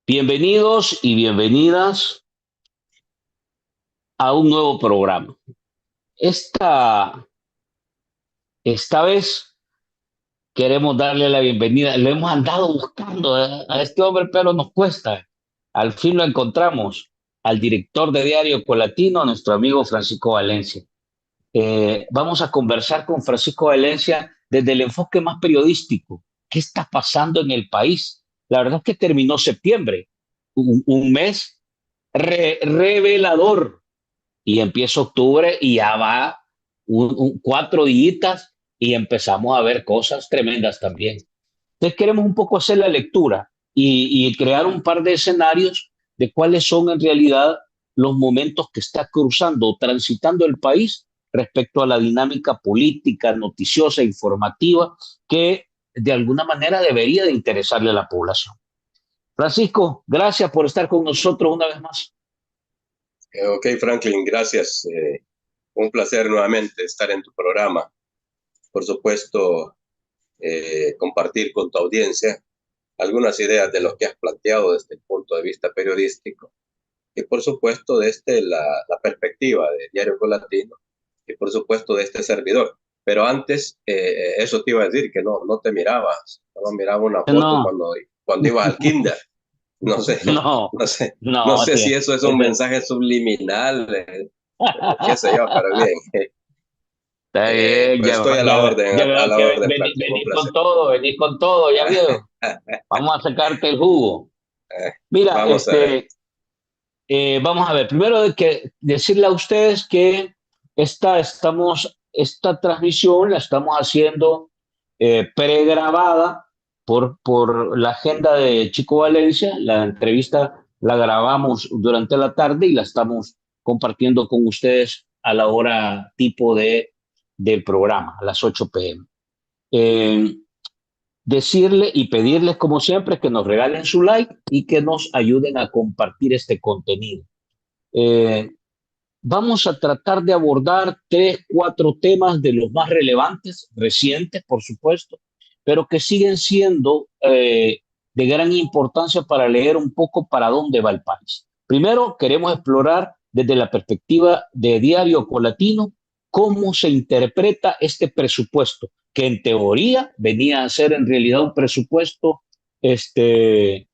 Bienvenidos y bienvenidas a un nuevo programa. Esta, esta vez queremos darle la bienvenida. Lo hemos andado buscando a este hombre, pero nos cuesta. Al fin lo encontramos, al director de Diario Colatino, nuestro amigo Francisco Valencia. Vamos a conversar con Francisco Valencia desde el enfoque más periodístico. ¿Qué está pasando en el país? La verdad es que terminó septiembre, un mes revelador. Y empieza octubre y ya va 4 días y empezamos a ver cosas tremendas también. Entonces queremos un poco hacer la lectura y crear un par de escenarios de cuáles son en realidad los momentos que está cruzando o transitando el país respecto a la dinámica política, noticiosa, informativa, que de alguna manera debería de interesarle a la población. Francisco, gracias por estar con nosotros una vez más. Ok, Franklin, gracias. Un placer nuevamente estar en tu programa. Por supuesto, compartir con tu audiencia algunas ideas de lo que has planteado desde el punto de vista periodístico y, por supuesto, desde la perspectiva de Diario Colatino y, por supuesto, de este servidor. Pero antes, eso te iba a decir, que no te mirabas, no miraba una foto No, cuando ibas al kinder. No sé, no, no sé, no no, sé si eso es un ese- mensaje subliminal, o qué sé yo, pero bien. está bien, Pues ya, estoy ya a veo la que orden, Franklin, un placer. venís con todo, ya veo. Vamos a sacarte el jugo. Mira, Vamos a ver. vamos a ver, primero de que decirle a ustedes que esta transmisión la estamos haciendo pregrabada por la agenda de Chico Valencia. La entrevista la grabamos durante la tarde y la estamos compartiendo con ustedes a la hora tipo del programa, a las 8 p.m. Eh, Decirle y pedirles, como siempre, que nos regalen su like y que nos ayuden a compartir este contenido. Eh, Vamos a tratar de abordar 3, 4 temas de los más relevantes, recientes, por supuesto, pero que siguen siendo de gran importancia para leer un poco para dónde va el país. Primero, queremos explorar desde la perspectiva de Diario Colatino cómo se interpreta este presupuesto, que en teoría venía a ser en realidad un presupuesto este,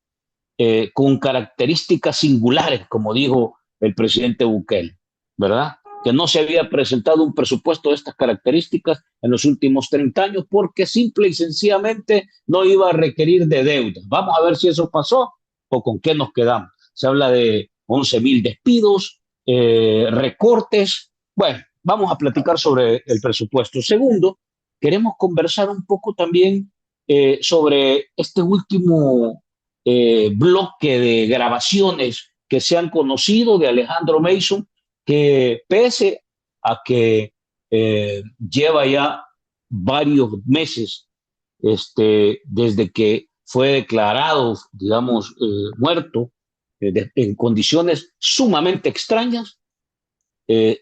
con características singulares, como dijo el presidente Bukele, ¿verdad? Que no se había presentado un presupuesto de estas características en los últimos 30 años porque simple y sencillamente no iba a requerir de deuda. Vamos a ver si eso pasó o con qué nos quedamos. Se habla de 11.000 despidos, recortes. Bueno, vamos a platicar sobre el presupuesto. Segundo, queremos conversar un poco también sobre este último bloque de grabaciones que se han conocido de Alejandro Mason, que pese a que lleva ya varios meses desde que fue declarado, digamos, muerto, en condiciones sumamente extrañas,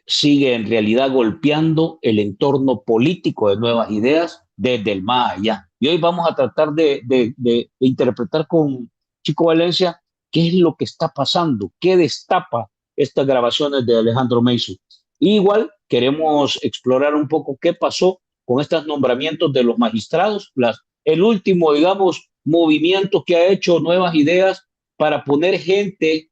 sigue en realidad golpeando el entorno político de nuevas ideas desde el más allá. Y hoy vamos a tratar de interpretar con Chico Valencia qué es lo que está pasando, qué destapa estas grabaciones de Alejandro Mason. Y igual queremos explorar un poco qué pasó con estos nombramientos de los magistrados, el último, digamos, movimiento que ha hecho Nuevas Ideas para poner gente,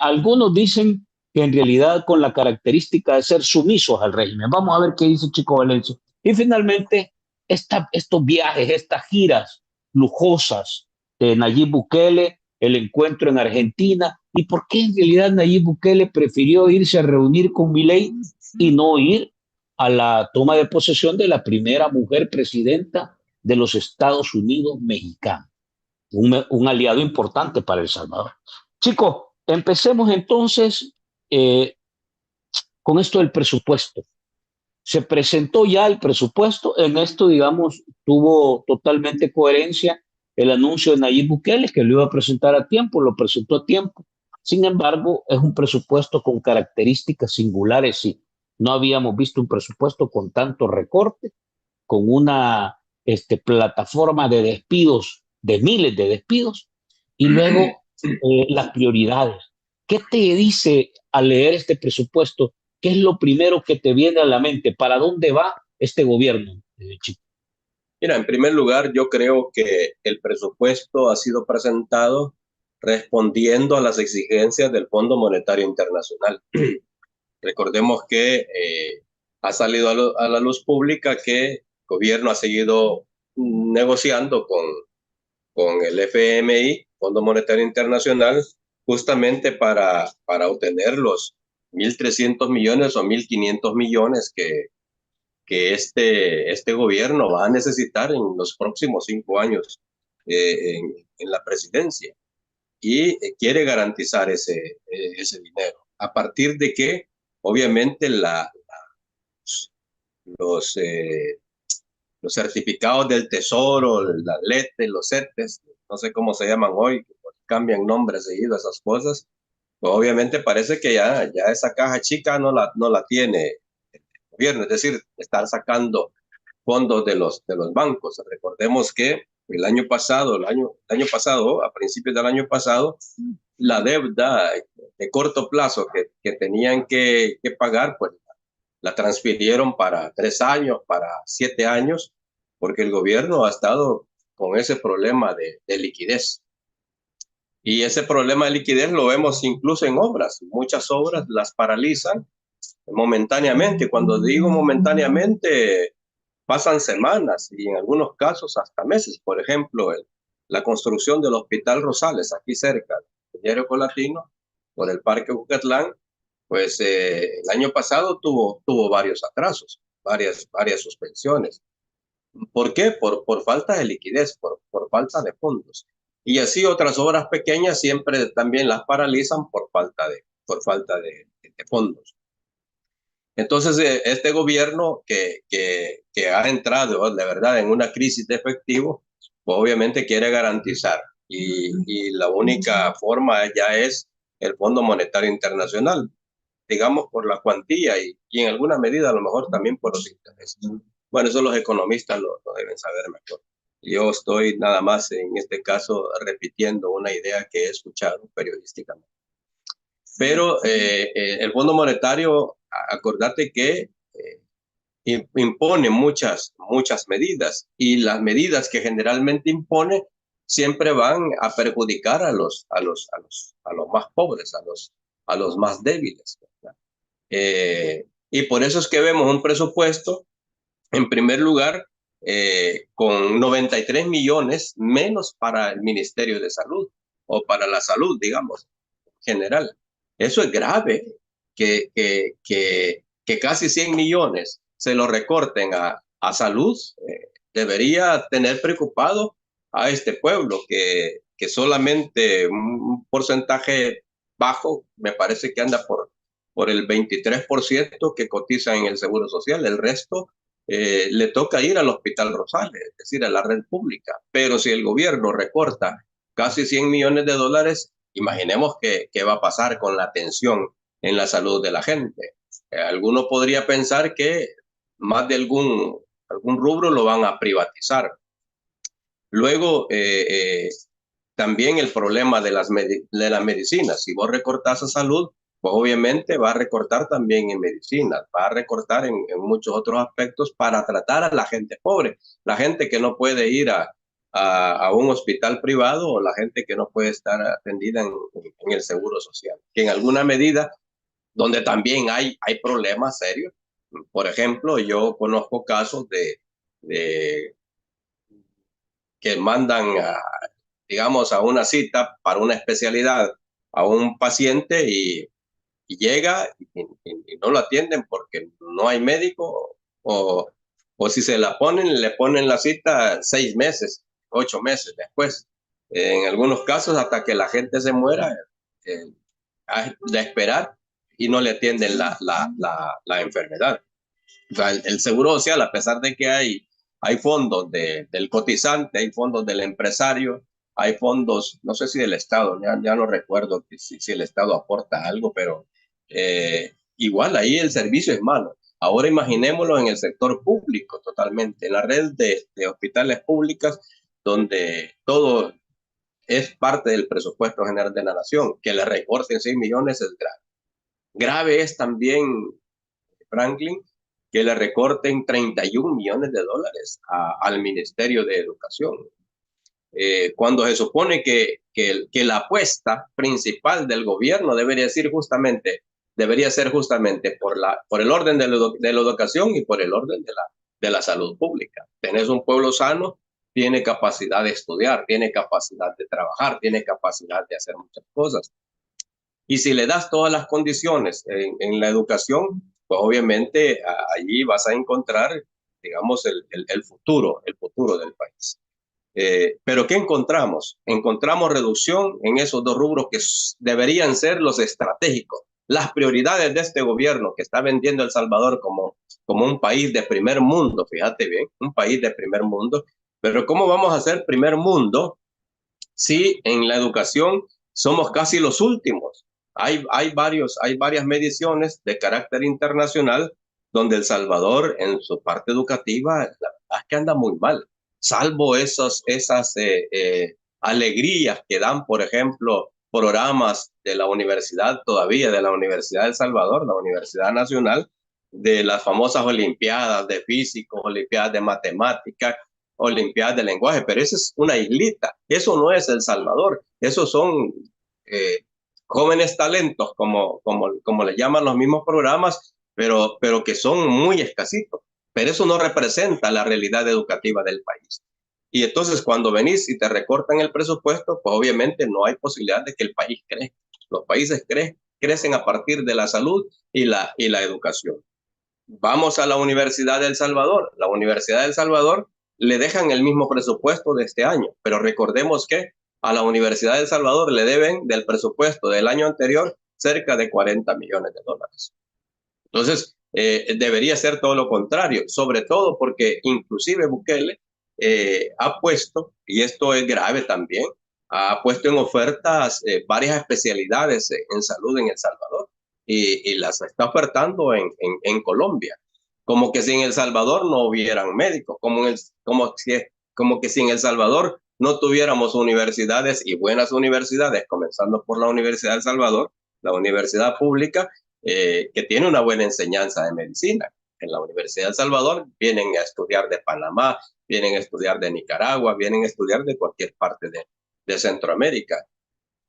algunos dicen que en realidad con la característica de ser sumisos al régimen. Vamos a ver qué dice Chico Valencia. Y finalmente, estos viajes, estas giras lujosas de Nayib Bukele, el encuentro en Argentina, y por qué en realidad Nayib Bukele prefirió irse a reunir con Milei y no ir a la toma de posesión de la primera mujer presidenta de los Estados Unidos mexicanos, un aliado importante para El Salvador. Chicos, empecemos entonces eh, con esto del presupuesto. Se presentó ya el presupuesto, en esto, digamos, tuvo totalmente coherencia el anuncio de Nayib Bukele, que lo iba a presentar a tiempo, lo presentó a tiempo. Sin embargo, es un presupuesto con características singulares, y no habíamos visto un presupuesto con tanto recorte, con una plataforma de despidos, de miles de despidos, y luego las prioridades. ¿Qué te dice al leer este presupuesto? ¿Qué es lo primero que te viene a la mente? ¿Para dónde va este gobierno, Chico? Mira, en primer lugar, yo creo que el presupuesto ha sido presentado respondiendo a las exigencias del Fondo Monetario Internacional. Recordemos que ha salido a la luz pública que el gobierno ha seguido negociando con el FMI, Fondo Monetario Internacional, justamente para obtener los 1.300 millones o 1.500 millones que este gobierno va a necesitar en los próximos 5 años en la presidencia. Y quiere garantizar ese dinero. A partir de que, obviamente, los, eh, los certificados del tesoro, las letes, los CETES, no sé cómo se llaman hoy, cambian nombres seguido esas cosas, pues obviamente parece que ya esa caja chica no la tiene el gobierno, es decir, están sacando fondos de los bancos. Recordemos que el año pasado, a principios del año pasado, la deuda de corto plazo que tenían que pagar, pues la transfirieron para 3 años, para 7 años, porque el gobierno ha estado con ese problema de liquidez. Y ese problema de liquidez lo vemos incluso en obras. Muchas obras las paralizan momentáneamente. Cuando digo momentáneamente, pasan semanas y en algunos casos hasta meses. Por ejemplo, la construcción del Hospital Rosales, aquí cerca del Diario Colatino, por el Parque Bucatlán, pues el año pasado tuvo varios atrasos, varias suspensiones. ¿Por qué? Por falta de liquidez, por falta de fondos. Y así otras obras pequeñas siempre también las paralizan por falta de fondos. Entonces, este gobierno que ha entrado de verdad en una crisis de efectivo, pues obviamente quiere garantizar. Y la única forma ya es el Fondo Monetario Internacional, digamos por la cuantía y en alguna medida a lo mejor también por los intereses. Bueno, eso los economistas lo deben saber mejor. Yo estoy nada más en este caso repitiendo una idea que he escuchado periodísticamente. Pero el Fondo Monetario, acordate que impone muchas medidas y las medidas que generalmente impone siempre van a perjudicar a los más pobres, a los más débiles. Y por eso es que vemos un presupuesto, en primer lugar, con 93 millones menos para el Ministerio de Salud o para la salud, digamos, general. Eso es grave, que casi 100 millones se lo recorten a salud. Debería tener preocupado a este pueblo, que solamente un porcentaje bajo, me parece que anda por el 23% que cotiza en el Seguro Social. El resto le toca ir al Hospital Rosales, es decir, a la red pública. Pero si el gobierno recorta casi 100 millones de dólares, imaginemos qué va a pasar con la atención en la salud de la gente. Alguno podría pensar que más de algún rubro lo van a privatizar. Luego, también el problema de las medicinas. Si vos recortás a salud, pues obviamente va a recortar también en medicinas, va a recortar en muchos otros aspectos para tratar a la gente pobre, la gente que no puede ir a un hospital privado o la gente que no puede estar atendida en el Seguro Social, que en alguna medida, donde también hay problemas serios. Por ejemplo, yo conozco casos de que mandan, digamos, a una cita para una especialidad a un paciente y llega y no lo atienden porque no hay médico o si se la ponen, le ponen la cita 6 meses, 8 meses después. En algunos casos hasta que la gente se muera, de esperar y no le atienden la enfermedad. O sea, el Seguro Social, a pesar de que hay fondos del cotizante, hay fondos del empresario, hay fondos, no sé si del Estado, ya no recuerdo si el Estado aporta algo, pero igual ahí el servicio es malo. Ahora imaginémoslo en el sector público totalmente, en la red de hospitales públicas, donde todo es parte del presupuesto general de la nación. Que le recorten 6 millones es grave. Grave es también, Franklin, que le recorten 31 millones de dólares al Ministerio de Educación. Cuando se supone que la apuesta principal del gobierno debería ser justamente por el orden de la educación y por el orden de la salud pública. Tenés un pueblo sano, tiene capacidad de estudiar, tiene capacidad de trabajar, tiene capacidad de hacer muchas cosas. Y si le das todas las condiciones en la educación, pues obviamente allí vas a encontrar, digamos, el futuro del país. Pero ¿qué encontramos? Encontramos reducción en esos dos rubros que deberían ser los estratégicos, las prioridades de este gobierno que está vendiendo El Salvador como un país de primer mundo, fíjate bien, un país de primer mundo. Pero ¿cómo vamos a ser primer mundo si en la educación somos casi los últimos? Hay varias mediciones de carácter internacional donde El Salvador en su parte educativa, la verdad es que anda muy mal, salvo esas alegrías que dan, por ejemplo, programas de la universidad todavía, de la Universidad de El Salvador, la Universidad Nacional, de las famosas olimpiadas de físicos, olimpiadas de matemáticas, olimpiadas de lenguaje, pero esa es una islita, eso no es El Salvador, esos son eh, jóvenes talentos, como le llaman los mismos programas, pero que son muy escasitos, pero eso no representa la realidad educativa del país. Y entonces cuando venís y te recortan el presupuesto, pues obviamente no hay posibilidad de que el país crezca. Los países crecen a partir de la salud y la educación. Vamos a la Universidad de El Salvador. La Universidad de El Salvador le dejan el mismo presupuesto de este año, pero recordemos que a la Universidad de El Salvador le deben del presupuesto del año anterior cerca de 40 millones de dólares. Entonces, debería ser todo lo contrario, sobre todo porque inclusive Bukele ha puesto, y esto es grave también, ha puesto en ofertas varias especialidades en salud en El Salvador y las está ofertando en Colombia. Como que si en El Salvador no hubieran médicos, como que si en El Salvador no tuviéramos universidades y buenas universidades, comenzando por la Universidad de El Salvador, la universidad pública, que tiene una buena enseñanza de medicina. En la Universidad de El Salvador vienen a estudiar de Panamá, vienen a estudiar de Nicaragua, vienen a estudiar de cualquier parte de Centroamérica.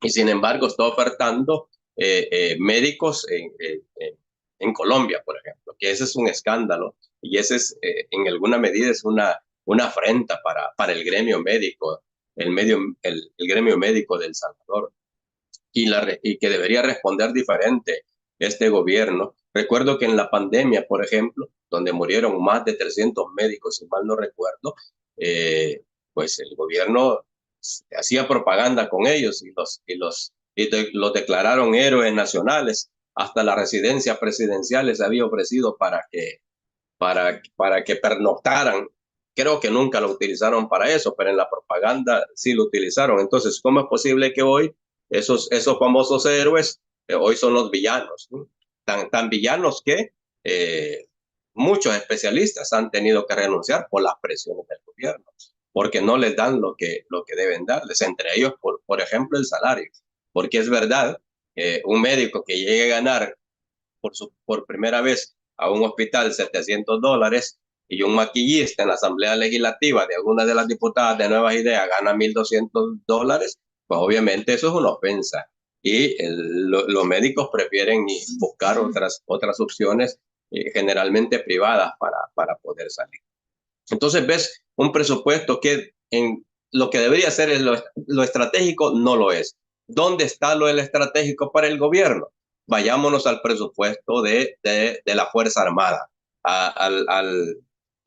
Y sin embargo está ofertando médicos en Colombia, por ejemplo, que ese es un escándalo y ese es, en alguna medida, es una afrenta para el gremio médico, el gremio médico de El Salvador y que debería responder diferente este gobierno. Recuerdo que en la pandemia, por ejemplo, donde murieron más de 300 médicos, si mal no recuerdo, pues el gobierno hacía propaganda con ellos los declararon héroes nacionales. Hasta la residencia presidencial les había ofrecido para que pernoctaran. Creo que nunca lo utilizaron para eso, pero en la propaganda sí lo utilizaron. Entonces, ¿cómo es posible que hoy esos famosos héroes hoy son los villanos? ¿No? Tan villanos que muchos especialistas han tenido que renunciar por las presiones del gobierno, porque no les dan lo que deben darles, entre ellos, por ejemplo, el salario. Porque es verdad, un médico que llegue a ganar por primera vez a un hospital $700 y un maquillista en la Asamblea Legislativa de alguna de las diputadas de Nuevas Ideas gana $1,200, pues obviamente eso es una ofensa. Y los médicos prefieren buscar otras opciones, generalmente privadas, para poder salir. Entonces ves un presupuesto que en lo que debería ser lo estratégico no lo es. ¿Dónde está lo estratégico para el gobierno? Vayámonos al presupuesto de la Fuerza Armada,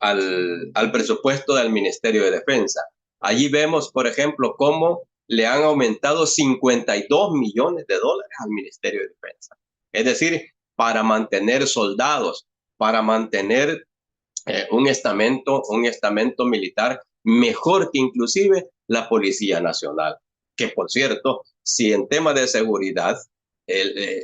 al presupuesto del Ministerio de Defensa. Allí vemos, por ejemplo, cómo le han aumentado 52 millones de dólares al Ministerio de Defensa. Es decir, para mantener soldados, para mantener un estamento militar mejor que inclusive la Policía Nacional. Que por cierto, si en tema de seguridad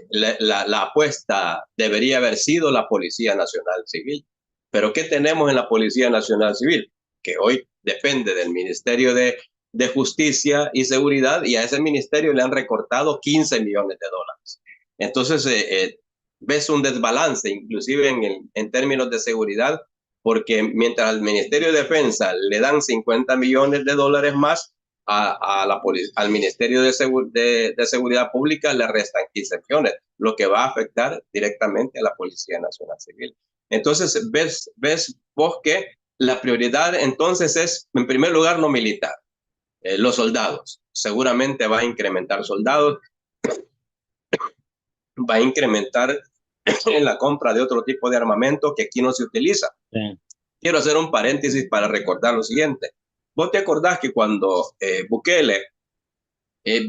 la apuesta debería haber sido la Policía Nacional Civil. Pero ¿qué tenemos en la Policía Nacional Civil? Que hoy depende del Ministerio de Justicia y Seguridad, y a ese ministerio le han recortado 15 millones de dólares. Entonces, ves un desbalance, inclusive en términos de seguridad, porque mientras al Ministerio de Defensa le dan 50 millones de dólares más, al Ministerio de Seguridad Pública le restan 15 millones, lo que va a afectar directamente a la Policía Nacional Civil. Entonces, ves vos que la prioridad entonces es, en primer lugar, lo militar, los soldados. Seguramente va a incrementar soldados, va a incrementar en la compra de otro tipo de armamento que aquí no se utiliza. Sí. Quiero hacer un paréntesis para recordar lo siguiente. ¿Vos te acordás que cuando Bukele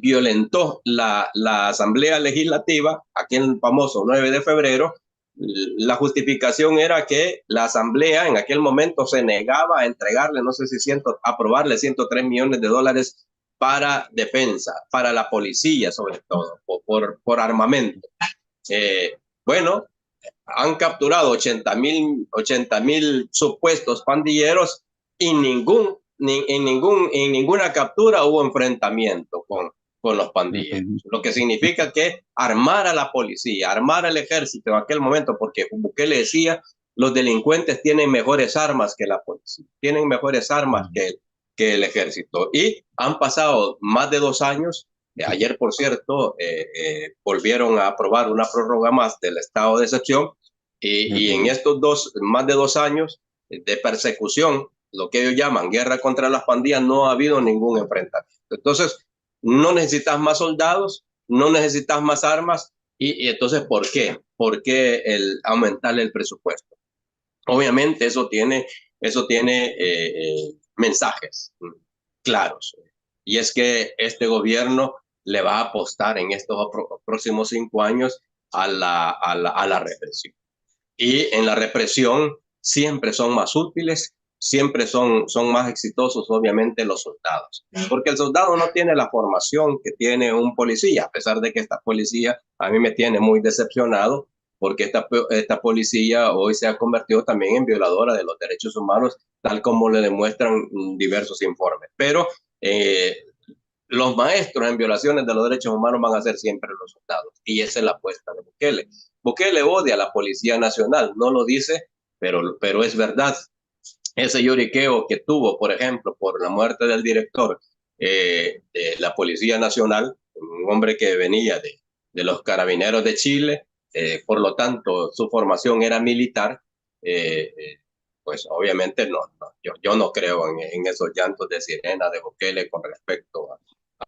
violentó la Asamblea Legislativa, aquel famoso 9 de febrero, la justificación era que la Asamblea en aquel momento se negaba a entregarle, no sé si aprobarle 103 millones de dólares para defensa, para la policía sobre todo, por armamento? Bueno, han capturado 80,000 supuestos pandilleros y en ninguna captura hubo enfrentamiento con los pandilleros. Lo que significa que armar a la policía, armar al ejército en aquel momento, porque Bukele decía, los delincuentes tienen mejores armas que la policía, tienen mejores armas que el ejército. Y han pasado más de 2 años. Ayer, por cierto, volvieron a aprobar una prórroga más del estado de excepción y en estos más de 2 años de persecución, lo que ellos llaman guerra contra las pandillas, no ha habido ningún enfrentamiento. Entonces, no necesitas más soldados, no necesitas más armas y entonces, ¿por qué? ¿Por qué aumentarle el presupuesto? Obviamente eso tiene mensajes claros. Y es que este gobierno le va a apostar en estos próximos 5 años a la represión. Y en la represión siempre son más útiles, siempre son más exitosos, obviamente, los soldados. Porque el soldado no tiene la formación que tiene un policía, a pesar de que esta policía a mí me tiene muy decepcionado, porque esta policía hoy se ha convertido también en violadora de los derechos humanos, tal como le demuestran diversos informes. Pero los maestros en violaciones de los derechos humanos van a ser siempre los soldados. Y esa es la apuesta de Bukele. Bukele odia a la Policía Nacional, no lo dice, pero es verdad. Ese lloriqueo que tuvo, por ejemplo, por la muerte del director de la Policía Nacional, un hombre que venía de los Carabineros de Chile, por lo tanto su formación era militar, pues obviamente yo no creo en esos llantos de sirena de Bukele con respecto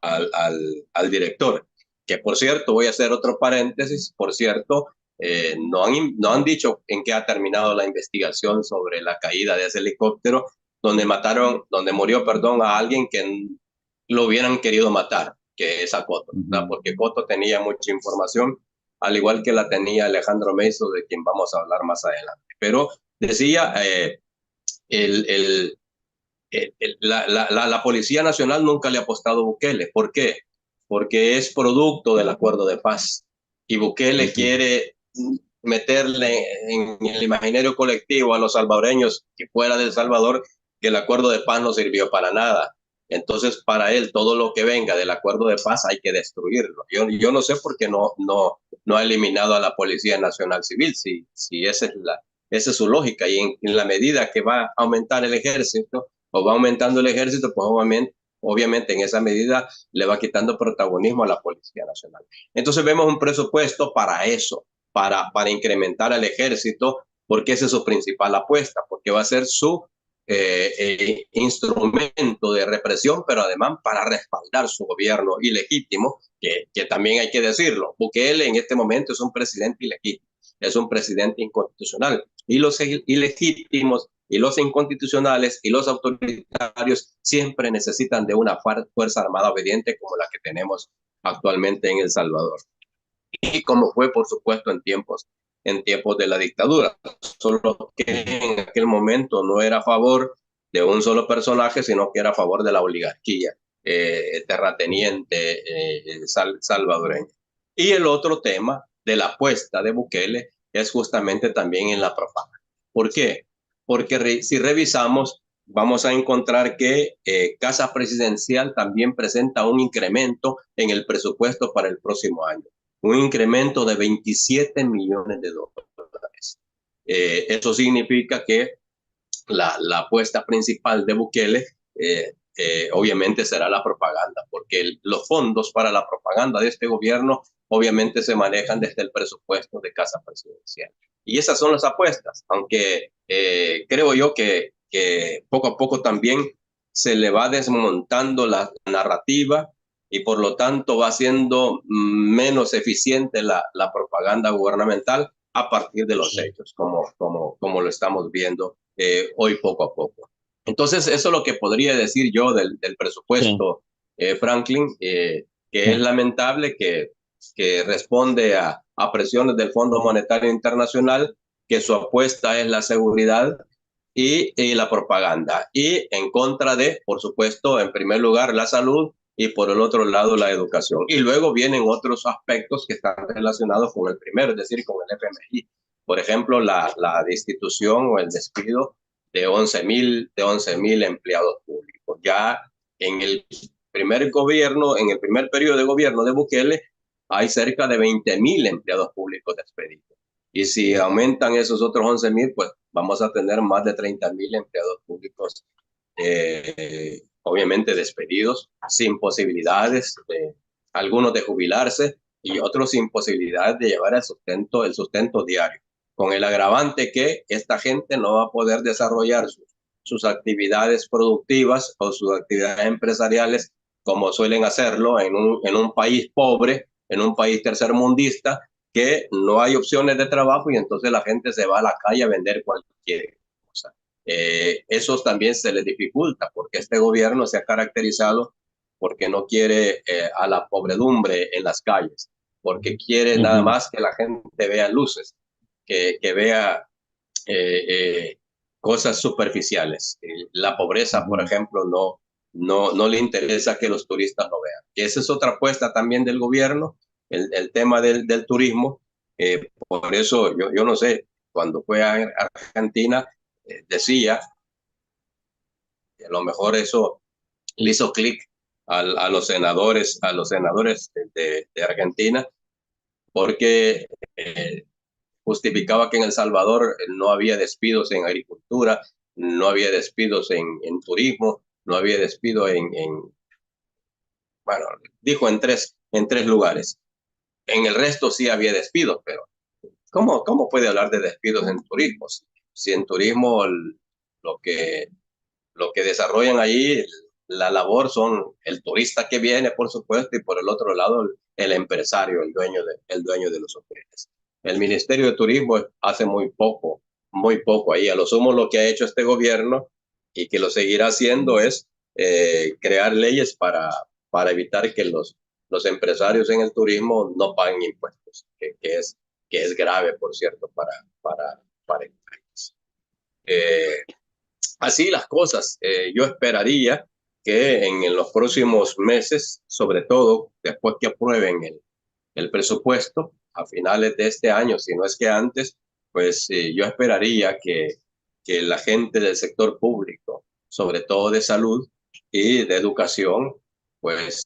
al director. Que por cierto, voy a hacer otro paréntesis, por cierto, no han dicho en qué ha terminado la investigación sobre la caída de ese helicóptero donde murió a alguien que lo hubieran querido matar, que es a Cotto, ¿verdad? Porque Cotto tenía mucha información, al igual que la tenía Alejandro Meizo, de quien vamos a hablar más adelante. Pero decía, la Policía Nacional nunca le ha apostado a Bukele. ¿Por qué? Porque es producto del acuerdo de paz. Y Bukele quiere meterle en el imaginario colectivo a los salvadoreños que fuera de El Salvador que el acuerdo de paz no sirvió para nada. Entonces, para él, todo lo que venga del acuerdo de paz hay que destruirlo. Yo no sé por qué no ha eliminado a la Policía Nacional Civil, si esa es su lógica. Y en la medida que va a aumentar el ejército, o va aumentando el ejército, pues obviamente en esa medida le va quitando protagonismo a la Policía Nacional. Entonces vemos un presupuesto para eso, para incrementar al ejército, porque esa es su principal apuesta, porque va a ser su instrumento de represión, pero además para respaldar su gobierno ilegítimo, que también hay que decirlo, Bukele en este momento es un presidente ilegítimo, es un presidente inconstitucional, y los ilegítimos y los inconstitucionales y los autoritarios siempre necesitan de una fuerza armada obediente como la que tenemos actualmente en El Salvador. Y como fue, por supuesto, en tiempos de la dictadura. Solo que en aquel momento no era a favor de un solo personaje, sino que era a favor de la oligarquía terrateniente salvadoreña. Y el otro tema de la apuesta de Bukele es justamente también en la propaganda. ¿Por qué? Porque si revisamos, vamos a encontrar que Casa Presidencial también presenta un incremento en el presupuesto para el próximo año, un incremento de 27 millones de dólares. Eso significa que la apuesta principal de Bukele obviamente será la propaganda, porque los fondos para la propaganda de este gobierno obviamente se manejan desde el presupuesto de Casa Presidencial. Y esas son las apuestas, aunque creo yo que poco a poco también se le va desmontando la narrativa y por lo tanto va siendo menos eficiente la propaganda gubernamental a partir de los hechos, como lo estamos viendo hoy poco a poco. Entonces, eso es lo que podría decir yo del presupuesto, Franklin, que es lamentable que responde a presiones del Fondo Monetario Internacional, que su apuesta es la seguridad y la propaganda, y en contra de, por supuesto, en primer lugar, la salud y por el otro lado, la educación. Y luego vienen otros aspectos que están relacionados con el primero, es decir, con el FMI. Por ejemplo, la destitución o el despido de 11,000 empleados públicos. Ya en el primer gobierno, en el primer periodo de gobierno de Bukele, hay cerca de 20,000 empleados públicos despedidos. Y si aumentan esos otros 11,000, pues vamos a tener más de 30,000 empleados públicos, obviamente despedidos, sin posibilidades, algunos de jubilarse y otros sin posibilidades de llevar el sustento diario, con el agravante que esta gente no va a poder desarrollar sus actividades productivas o sus actividades empresariales como suelen hacerlo en un país pobre, en un país tercermundista, que no hay opciones de trabajo y entonces la gente se va a la calle a vender cualquier cosa. Eso también se les dificulta porque este gobierno se ha caracterizado porque no quiere a la pobredumbre en las calles, porque quiere nada más que la gente vea luces, que vea cosas superficiales. La pobreza, por ejemplo, no le interesa que los turistas lo vean. Y esa es otra apuesta también del gobierno, el tema del turismo. Por eso yo no sé, cuando fue a Argentina, decía que a lo mejor eso le hizo clic a los senadores, de Argentina, porque justificaba que en El Salvador no había despidos en agricultura, no había despidos en turismo, no había despido bueno, dijo en tres lugares. En el resto sí había despidos, pero ¿cómo puede hablar de despidos en turismo? Si en turismo lo que, lo que desarrollan allí, la labor son el turista que viene, por supuesto, y por el otro lado el empresario, el dueño de los hoteles. El Ministerio de Turismo hace muy poco ahí. A lo sumo lo que ha hecho este gobierno y que lo seguirá haciendo es crear leyes para evitar que los empresarios en el turismo no paguen impuestos, que es grave, por cierto, para el país. Así las cosas. Yo esperaría que en los próximos meses, sobre todo después que aprueben el presupuesto a finales de este año, si no es que antes, pues yo esperaría que la gente del sector público, sobre todo de salud y de educación, pues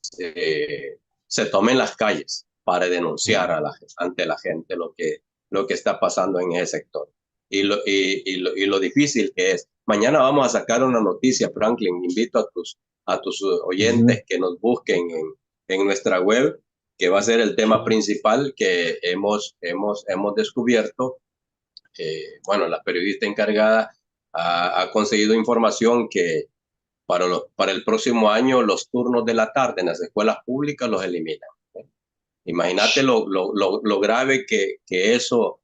se tomen las calles para denunciar ante la gente lo que está pasando en ese sector y lo difícil que es. Mañana vamos a sacar una noticia, Franklin. Invito a tus oyentes que nos busquen en nuestra web, que va a ser el tema principal que hemos descubierto. Bueno, la periodista encargada ha conseguido información que para el próximo año los turnos de la tarde en las escuelas públicas los eliminan. Imagínate lo grave que eso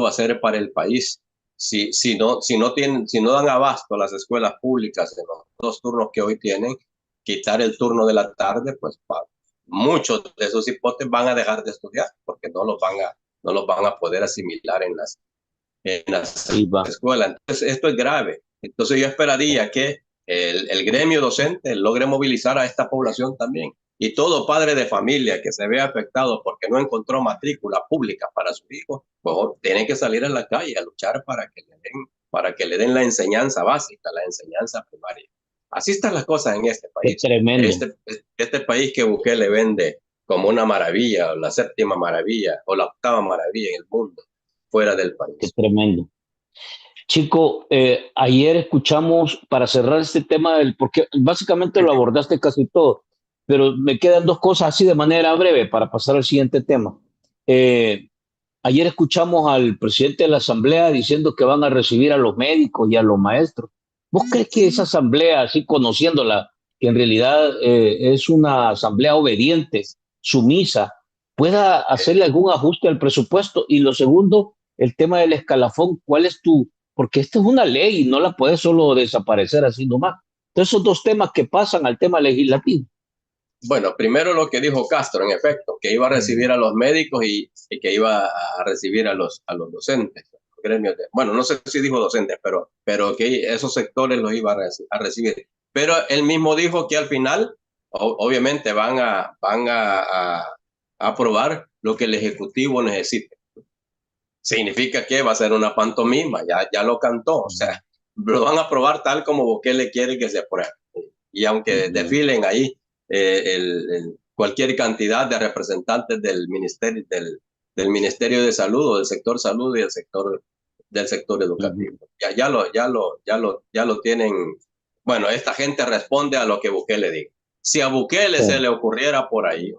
va a ser para el país. Si no dan abasto a las escuelas públicas en los dos turnos que hoy tienen, quitar el turno de la tarde, pues muchos de esos hipotes van a dejar de estudiar porque no los van a poder asimilar en las escuelas. Entonces, esto es grave. Entonces, yo esperaría que el gremio docente logre movilizar a esta población también. Y todo padre de familia que se vea afectado porque no encontró matrícula pública para su hijo, pues tiene que salir a la calle a luchar para que le den para que le den la enseñanza básica, la enseñanza primaria. Así están las cosas en este Qué país. tremendo. Este país que Bukele vende como una maravilla, o la séptima maravilla, o la octava maravilla en el mundo, fuera del Qué país. tremendo. Chico, ayer escuchamos, para cerrar este tema, porque básicamente lo abordaste casi todo, pero me quedan dos cosas así de manera breve para pasar al siguiente tema. Eh, Ayer escuchamos al presidente de la Asamblea diciendo que van a recibir a los médicos y a los maestros. ¿Vos crees que esa Asamblea, así conociéndola, que en realidad es una Asamblea obediente, sumisa, pueda hacerle algún ajuste al presupuesto? Y lo segundo, el tema del escalafón, ¿cuál es tu? Porque esta es una ley y no la puedes solo desaparecer así nomás. Entonces, esos dos temas que pasan al tema legislativo. Bueno, primero lo que dijo Castro, en efecto, que iba a recibir a los médicos y que iba a recibir a los docentes, gremios bueno, no sé si dijo docentes, pero que esos sectores los iba a recibir. Pero él mismo dijo que al final, obviamente, van a aprobar lo que el Ejecutivo necesite. Significa que va a ser una pantomima, ya lo cantó, o sea, lo van a aprobar tal como Bukele quiere que se apruebe. Y aunque desfilen ahí cualquier cantidad de representantes del Ministerio de Salud o del sector salud y del sector educativo. Ya lo tienen. Bueno, esta gente responde a lo que Bukele diga. Si a Bukele se le ocurriera por ahí,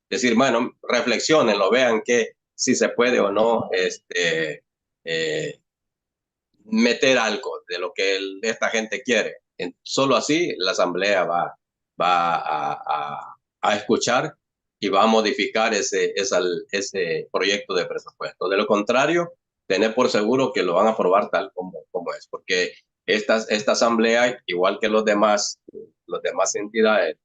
decir, bueno, reflexionenlo, vean que si se puede o no eh, meter algo de lo que esta gente quiere. Solo así la Asamblea va a escuchar y va a modificar ese proyecto de presupuesto. De lo contrario, tener por seguro que lo van a aprobar tal como es, porque esta Asamblea, igual que los demás entidades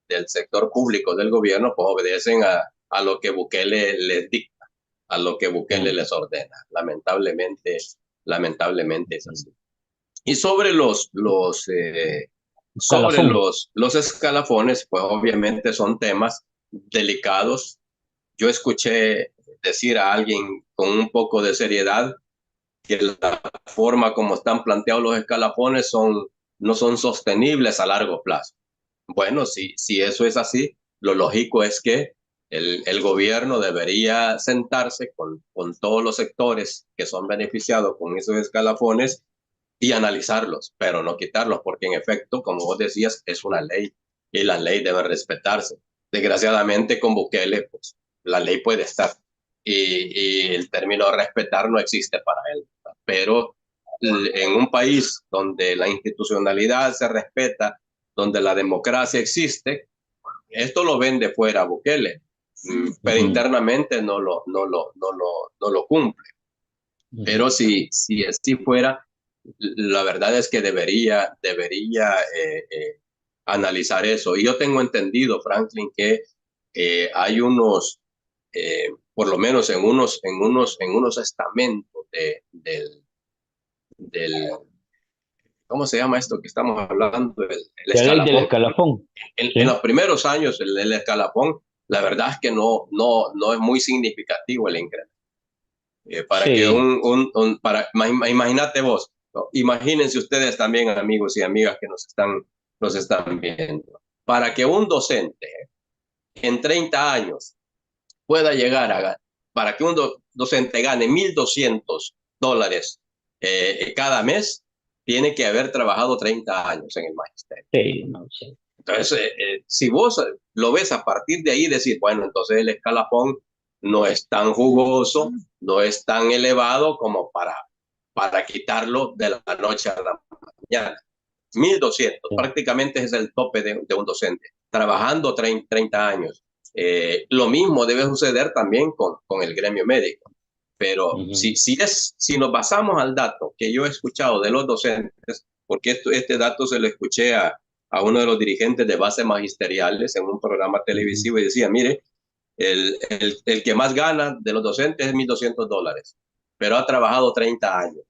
del sector público del gobierno, pues obedecen a lo que Bukele les dicta, a lo que Bukele les ordena. Lamentablemente es así. Y sobre Escalafón. los escalafones, pues obviamente son temas delicados. Yo escuché decir a alguien con un poco de seriedad que la forma como están planteados los escalafones no son sostenibles a largo plazo. Bueno, si eso es así, lo lógico es que el gobierno debería sentarse con todos los sectores que son beneficiados con esos escalafones y analizarlos, pero no quitarlos, porque en efecto, como vos decías, es una ley y la ley debe respetarse. Desgraciadamente, con Bukele, pues la ley puede estar y el término respetar no existe para él, pero en un país donde la institucionalidad se respeta, donde la democracia existe, esto lo ven de fuera Bukele, pero internamente no lo cumple. Pero si así fuera, la verdad es que debería analizar eso. Y yo tengo entendido, Franklin, que hay por lo menos en unos estamentos del, ¿cómo se llama esto que estamos hablando? El La ley del escalafón. escalafón. En ¿Sí? los primeros años, el escalafón, la verdad es que no es muy significativo el incremento. Para que Sí. imagínate vos, ¿no? Imagínense ustedes también, amigos y amigas que nos están viendo, para que un docente en 30 años pueda llegar para que un docente gane $1,200 cada mes, tiene que haber trabajado 30 años en el magisterio. Sí, no sé. Entonces, si vos lo ves a partir de ahí, decir, bueno, entonces el escalafón no es tan jugoso, no es tan elevado como para quitarlo de la noche a la mañana. 1,200, Sí. prácticamente es el tope de un docente, trabajando 30 años. Lo mismo debe suceder también con el gremio médico. Pero si nos basamos al dato que yo he escuchado de los docentes, porque este dato se lo escuché a uno de los dirigentes de bases magisteriales en un programa televisivo y decía, mire, el que más gana de los docentes es $1,200, pero ha trabajado 30 años.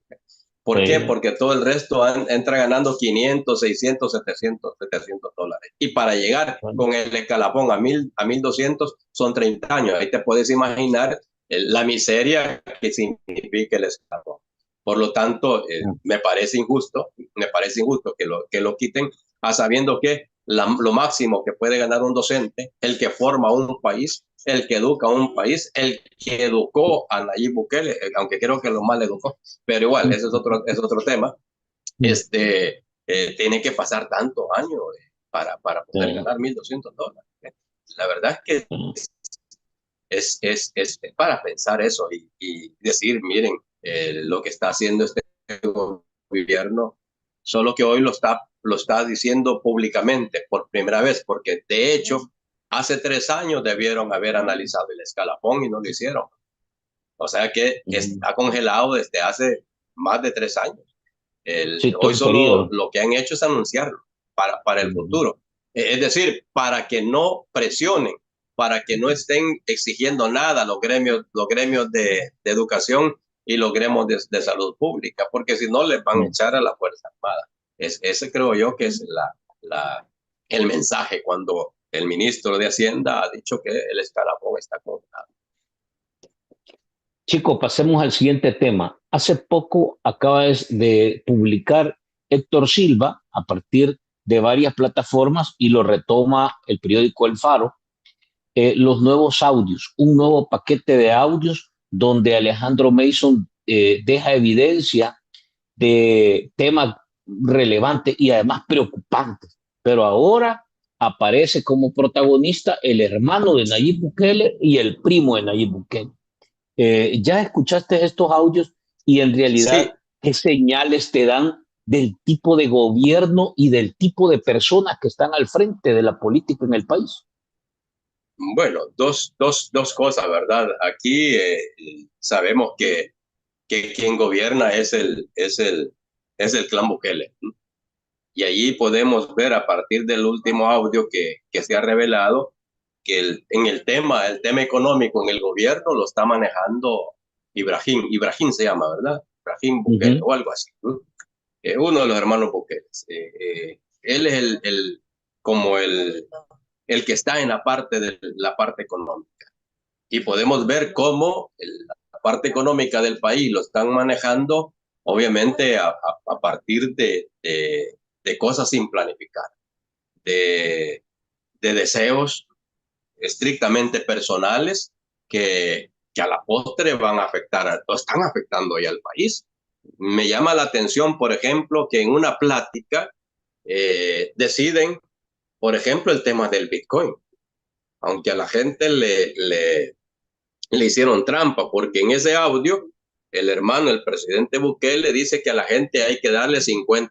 ¿Por qué? Sí. Porque todo el resto entra ganando 500, 600, $700. Y para llegar Bueno, con el escalafón a 1,200 son 30 años. Ahí te puedes imaginar la miseria que significa el escalafón. Por lo tanto, me parece injusto que lo quiten, a sabiendo que lo máximo que puede ganar un docente, el que forma un país, el que educa a un país, el que educó a Nayib Bukele, aunque creo que lo mal educó, pero igual, ese es otro tema. Tiene que pasar tantos años para poder ganar $1,200. La verdad es que es para pensar eso y decir, miren, lo que está haciendo este gobierno, solo que hoy lo está diciendo públicamente por primera vez, porque de hecho, hace 3 años debieron haber analizado el escalafón y no lo hicieron. O sea que está congelado desde hace más de 3 años. Sí, todo Hoy el solo periodo. lo que han hecho es anunciarlo para el futuro. Es decir, para que no presionen, para que no estén exigiendo nada los gremios de educación y los gremios de salud pública, porque si no les van a echar a la Fuerza Armada. Ese creo yo que es el mensaje cuando el ministro de Hacienda ha dicho que el escalafón está congelado. Chico, pasemos al siguiente tema. Hace poco acabas de publicar Héctor Silva a partir de varias plataformas y lo retoma el periódico El Faro, los nuevos audios, un nuevo paquete de audios donde Alejandro Mason deja evidencia de temas relevantes y además preocupantes. Pero ahora aparece como protagonista el hermano de Nayib Bukele y el primo de Nayib Bukele. Ya escuchaste estos audios y en realidad, Sí, ¿qué señales te dan del tipo de gobierno y del tipo de personas que están al frente de la política en el país? bueno, dos cosas, ¿verdad? Aquí sabemos que quien gobierna es el clan Bukele. Y allí podemos ver a partir del último audio que se ha revelado que el tema económico en el gobierno lo está manejando Ibrahim se llama, ¿verdad? Ibrahim Uh Bukele -huh. o algo así. Uno de los hermanos Bukele. Él es como el que está en la parte económica. Y podemos ver cómo la parte económica del país lo están manejando, obviamente, a partir de cosas sin planificar, de, de deseos estrictamente personales que a la postre van a afectar, o están afectando ya al país. Me llama la atención, por ejemplo, que en una plática deciden, por ejemplo, el tema del Bitcoin, aunque a la gente le hicieron trampa, porque en ese audio el hermano, el presidente Bukele, dice que a la gente hay que darle $50.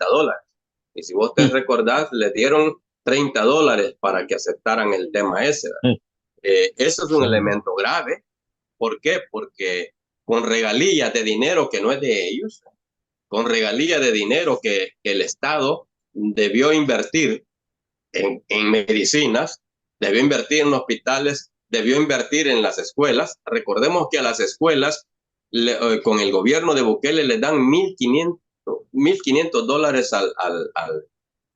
Y si vos te recordás, le dieron $30 para que aceptaran el tema ese. Eso es un elemento grave. ¿Por qué? Porque con regalías de dinero que no es de ellos, con regalías de dinero que el Estado debió invertir en medicinas, debió invertir en hospitales, debió invertir en las escuelas. Recordemos que a las escuelas, con el gobierno de Bukele, le dan $1,500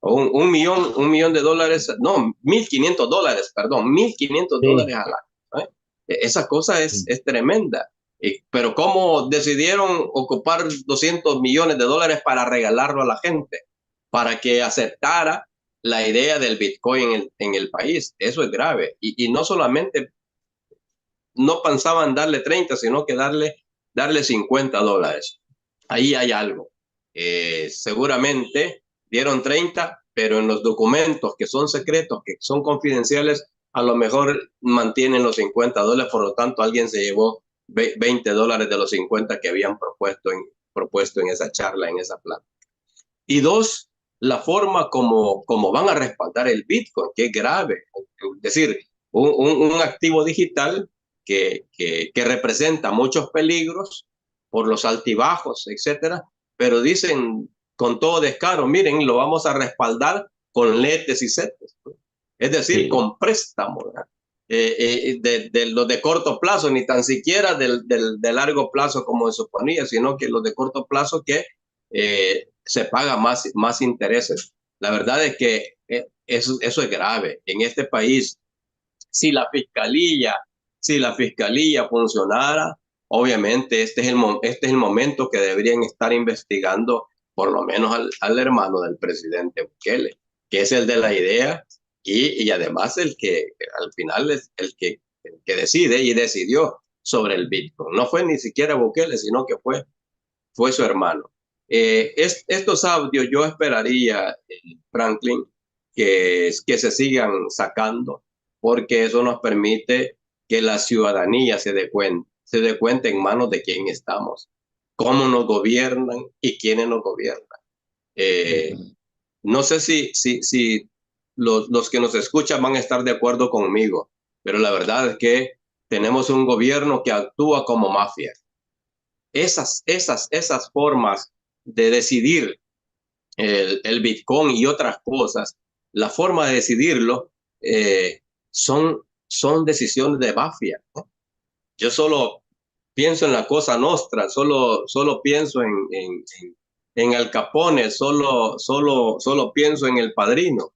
un millón de dólares, no, $1,500, perdón, $1,500 Sí. al año. Esa cosa es tremenda. Pero ¿cómo decidieron ocupar $200 millones para regalarlo a la gente? Para que aceptara la idea del Bitcoin en el país. Eso es grave. Y no solamente, no pensaban darle 30, sino que darle $50. Ahí hay algo. Seguramente dieron 30, pero en los documentos que son secretos, que son confidenciales, a lo mejor mantienen los $50, por lo tanto alguien se llevó $20 de los 50 que habían propuesto en esa charla, en esa plata. Y dos, la forma como van a respaldar el Bitcoin, que es grave. Es decir, un activo digital que representa muchos peligros por los altibajos, etcétera, pero dicen con todo descaro, miren, lo vamos a respaldar con letes y setes, es decir, Sí. con préstamos de los de corto plazo, ni tan siquiera de largo plazo como se suponía, sino que los de corto plazo que se paga más intereses. La verdad es que eso es grave. En este país, si la fiscalía, si la fiscalía funcionara, obviamente este es el momento que deberían estar investigando por lo menos al hermano del presidente Bukele, que es el de la idea y además el que al final es el que decide y decidió sobre el Bitcoin. No fue ni siquiera Bukele, sino que fue su hermano. Estos audios yo esperaría, Franklin, que se sigan sacando, porque eso nos permite que la ciudadanía se dé cuenta en manos de quién estamos, cómo nos gobiernan y quiénes nos gobiernan. Eh, no sé si los que nos escuchan van a estar de acuerdo conmigo, pero la verdad es que tenemos un gobierno que actúa como mafia. Esas formas de decidir el Bitcoin y otras cosas, la forma de decidirlo son decisiones de mafia, ¿no? Yo solo pienso en la Cosa Nostra, solo pienso en Al Capone, solo pienso en El Padrino,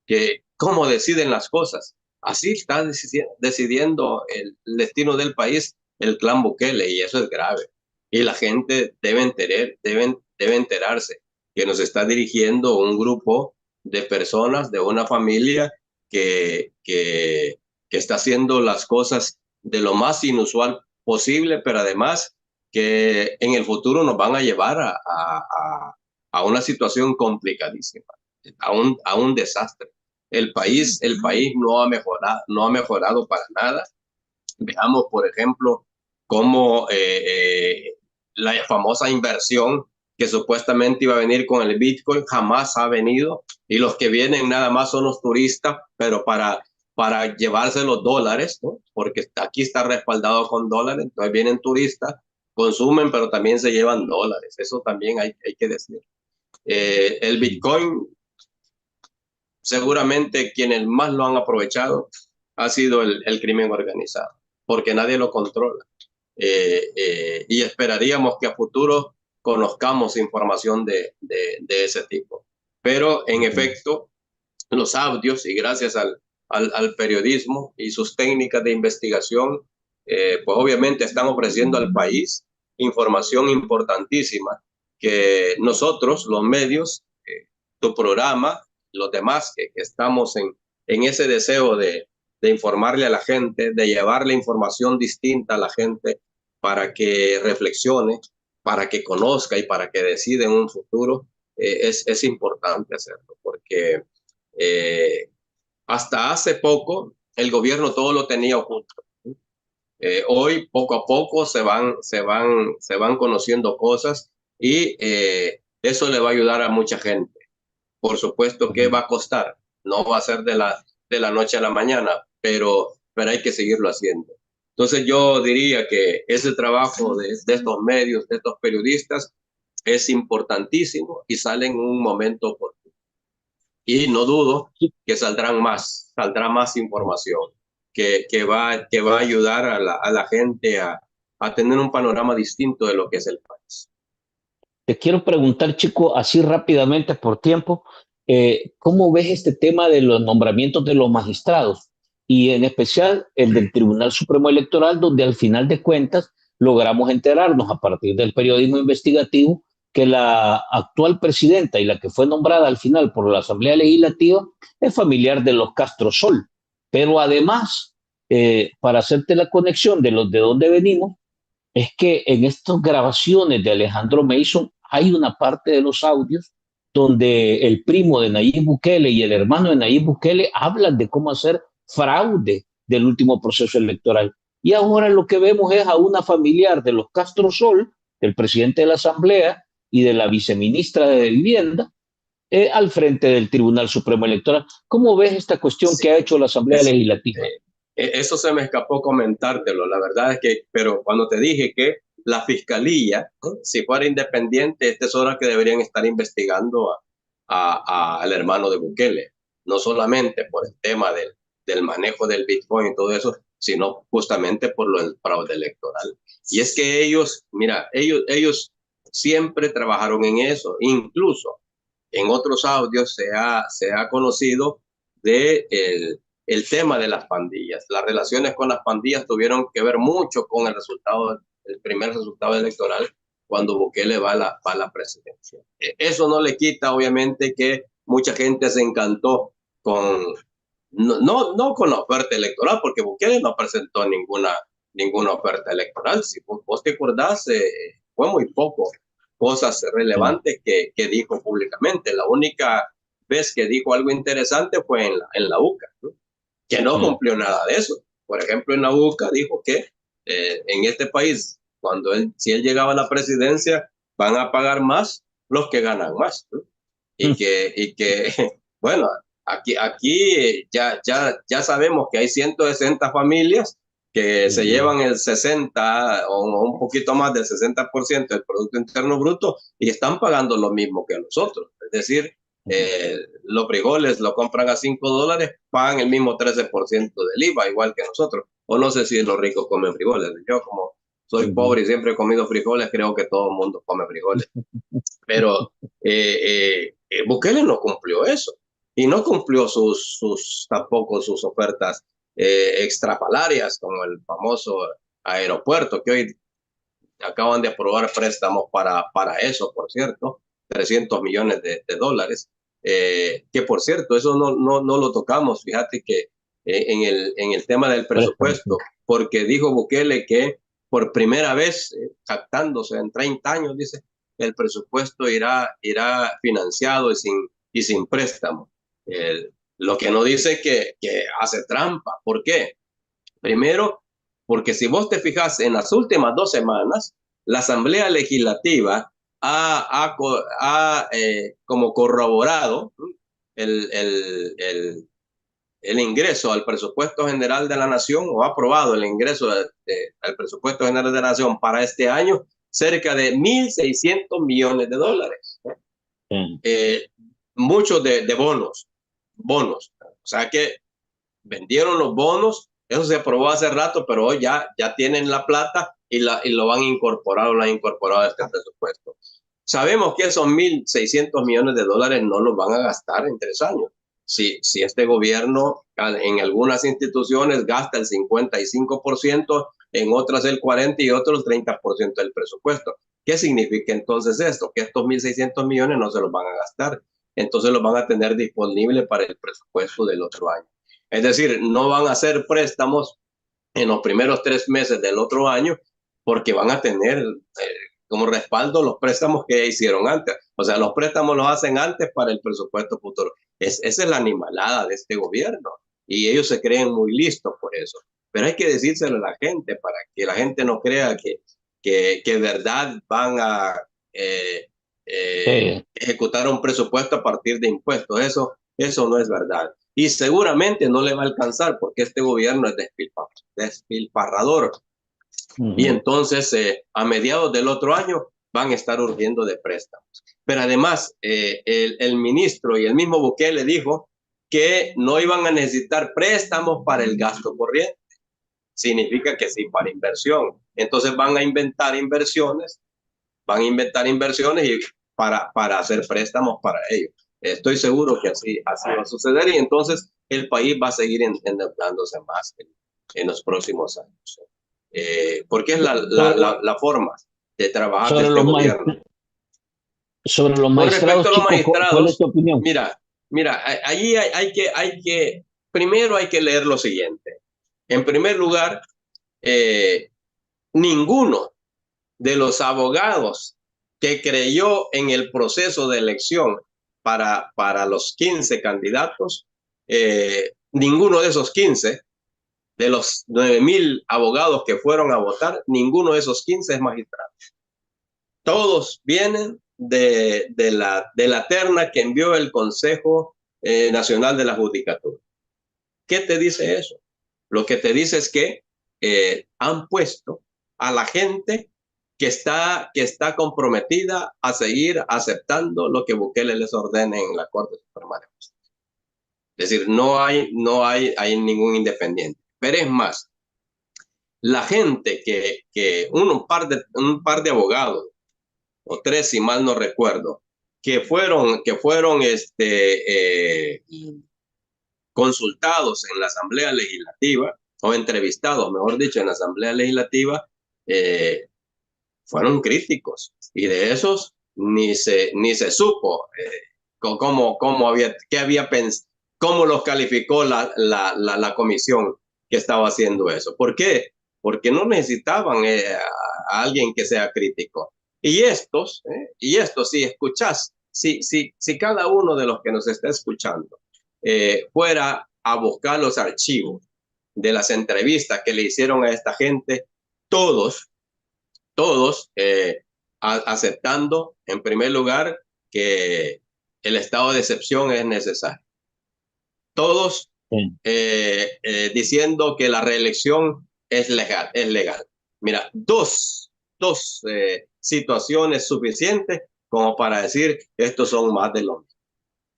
que cómo deciden las cosas. Así está decidiendo el destino del país el clan Bukele y eso es grave. Y la gente debe enterarse que nos está dirigiendo un grupo de personas, de una familia que está haciendo las cosas de lo más inusual posible, pero además que en el futuro nos van a llevar a una situación complicadísima, a un desastre. El país no ha mejorado para nada. Veamos, por ejemplo, cómo la famosa inversión que supuestamente iba a venir con el Bitcoin jamás ha venido y los que vienen nada más son los turistas, pero para llevarse los dólares, ¿no? Porque aquí está respaldado con dólares, entonces vienen turistas, consumen, pero también se llevan dólares. Eso también hay que decir. El Bitcoin seguramente quienes más lo han aprovechado ha sido el crimen organizado, porque nadie lo controla. Y esperaríamos que a futuro conozcamos información de ese tipo. Pero en efecto, los audios y gracias al periodismo y sus técnicas de investigación, pues obviamente están ofreciendo al país información importantísima que nosotros, los medios, tu programa, los demás que estamos en ese deseo de informarle a la gente, de llevarle información distinta a la gente para que reflexione, para que conozca y para que decida en un futuro, es importante hacerlo, porque hasta hace poco el gobierno todo lo tenía oculto. Hoy poco a poco se van conociendo cosas y eso le va a ayudar a mucha gente. Por supuesto que va a costar, no va a ser de la noche a la mañana, pero hay que seguirlo haciendo. Entonces yo diría que ese trabajo de estos medios, de estos periodistas, es importantísimo y sale en un momento oportuno. Y no dudo que saldrá más información que va a ayudar a la gente a tener un panorama distinto de lo que es el país. Te quiero preguntar, chico, así rápidamente por tiempo, ¿cómo ves este tema de los nombramientos de los magistrados? Y en especial el del Tribunal Supremo Electoral, donde al final de cuentas logramos enterarnos a partir del periodismo investigativo que la actual presidenta y la que fue nombrada al final por la Asamblea Legislativa es familiar de los Castro Sol. Pero además, para hacerte la conexión de los de dónde venimos, es que en estas grabaciones de Alejandro Mason hay una parte de los audios donde el primo de Nayib Bukele y el hermano de Nayib Bukele hablan de cómo hacer fraude del último proceso electoral. Y ahora lo que vemos es a una familiar de los Castro Sol, del presidente de la Asamblea y de la viceministra de Vivienda, al frente del Tribunal Supremo Electoral. ¿Cómo ves esta cuestión Sí, que ha hecho la Asamblea es, Legislativa? eso se me escapó comentártelo. La verdad es que, pero cuando te dije que la fiscalía, ¿no? Si fuera independiente, esta es hora que deberían estar investigando al hermano de Bukele, no solamente por el tema del manejo del Bitcoin y todo eso, sino justamente por lo del fraude electoral. Y es que ellos, mira, ellos siempre trabajaron en eso, incluso en otros audios se ha conocido de el tema de las pandillas. Las relaciones con las pandillas tuvieron que ver mucho con el resultado el primer resultado electoral cuando Bukele va a la presidencia. Eso no le quita, obviamente, que mucha gente se encantó con, no con la oferta electoral, porque Bukele no presentó ninguna oferta electoral. Si vos te acordás, fue muy poco cosas relevantes que dijo públicamente. La única vez que dijo algo interesante fue en la UCA, ¿no? Que no cumplió nada de eso. Por ejemplo, en la UCA dijo que en este país, si él llegaba a la presidencia, van a pagar más los que ganan más, ¿no? Y que bueno, aquí ya sabemos que hay 160 familias que se llevan el 60 o un poquito más del 60% del Producto Interno Bruto y están pagando lo mismo que nosotros. Es decir, los frijoles lo compran a $5, pagan el mismo 13% del IVA, igual que nosotros. O no sé si los ricos comen frijoles. Yo, como soy pobre y siempre he comido frijoles, creo que todo el mundo come frijoles. Pero Bukele no cumplió eso. Y no cumplió tampoco sus ofertas extrapolarias, como el famoso aeropuerto, que hoy acaban de aprobar préstamos para eso, por cierto, 300 millones de dólares, que por cierto, eso no lo tocamos, fíjate que en el tema del presupuesto, porque dijo Bukele que por primera vez, jactándose en 30 años, dice, el presupuesto irá financiado y sin préstamo. Lo que no dice que hace trampa. ¿Por qué? Primero, porque si vos te fijas en las últimas 2 semanas, la Asamblea Legislativa ha como corroborado el, el, el, el ingreso al presupuesto general de la Nación, o ha aprobado el ingreso al presupuesto general de la Nación para este año, cerca de 1.600 millones de dólares. Muchos de bonos. O sea que vendieron los bonos. Eso se aprobó hace rato, pero hoy ya tienen la plata y lo van a incorporar o lo han incorporado a este presupuesto. Sabemos que esos 1.600 millones de dólares no los van a gastar en 3 años. Si este gobierno en algunas instituciones gasta el 55%, en otras el 40% y otros el 30% del presupuesto. ¿Qué significa entonces esto? Que estos 1.600 millones no se los van a gastar. Entonces los van a tener disponibles para el presupuesto del otro año. Es decir, no van a hacer préstamos en los primeros 3 meses del otro año porque van a tener como respaldo los préstamos que hicieron antes. O sea, los préstamos los hacen antes para el presupuesto futuro. Esa es la animalada de este gobierno y ellos se creen muy listos por eso. Pero hay que decírselo a la gente para que la gente no crea que de verdad van a ejecutar un presupuesto a partir de impuestos. Eso no es verdad. Y seguramente no le va a alcanzar porque este gobierno es despilfarrador. Y entonces a mediados del otro año van a estar urgiendo de préstamos. Pero además el ministro y el mismo Bukele dijo que no iban a necesitar préstamos para el gasto corriente. Significa que sí para inversión. Entonces van a inventar inversiones y para hacer préstamos para ellos. Estoy seguro que así va a suceder y entonces el país va a seguir endeudándose más en los próximos años. Porque es la forma de trabajar de este gobierno. Sobre los Con magistrados, respecto a los ¿cuál es magistrados, tu opinión? mira, allí primero hay que leer lo siguiente. En primer lugar, ninguno de los abogados que creyó en el proceso de elección para los 15 candidatos, ninguno de esos 15, de los 9,000 abogados que fueron a votar, ninguno de esos 15 es magistrado. Todos vienen de la terna que envió el Consejo Nacional de la Judicatura. ¿Qué te dice eso? Lo que te dice es que han puesto a la gente que está comprometida a seguir aceptando lo que Bukele les ordene en la Corte Suprema de Justicia. Es decir, no hay ningún independiente. Pero es más, la gente un par de abogados, o 3 si mal no recuerdo, que fueron consultados en la Asamblea Legislativa, o entrevistados, mejor dicho, en la Asamblea Legislativa, fueron críticos, y de esos ni se supo cómo había, qué había pensado, cómo los calificó la comisión que estaba haciendo eso. ¿Por qué? Porque no necesitaban a alguien que sea crítico. Y estos, si escuchás, si cada uno de los que nos está escuchando fuera a buscar los archivos de las entrevistas que le hicieron a esta gente, todos, todos aceptando, en primer lugar, que el estado de excepción es necesario. Todos Sí. diciendo que la reelección es legal, es legal. Mira, dos situaciones suficientes como para decir estos son más de lo mismo.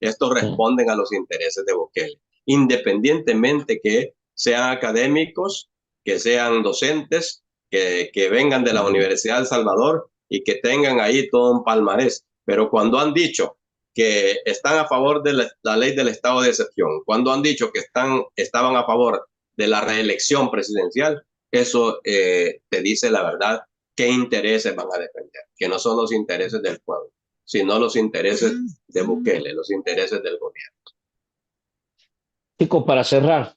Estos Sí. responden a los intereses de Bukele, independientemente que sean académicos, que sean docentes, que vengan de la Universidad de El Salvador y que tengan ahí todo un palmarés. Pero cuando han dicho que están a favor de la ley del estado de excepción, cuando han dicho que estaban a favor de la reelección presidencial, eso te dice la verdad, qué intereses van a defender, que no son los intereses del pueblo, sino los intereses de Bukele, los intereses del gobierno. Chico, para cerrar,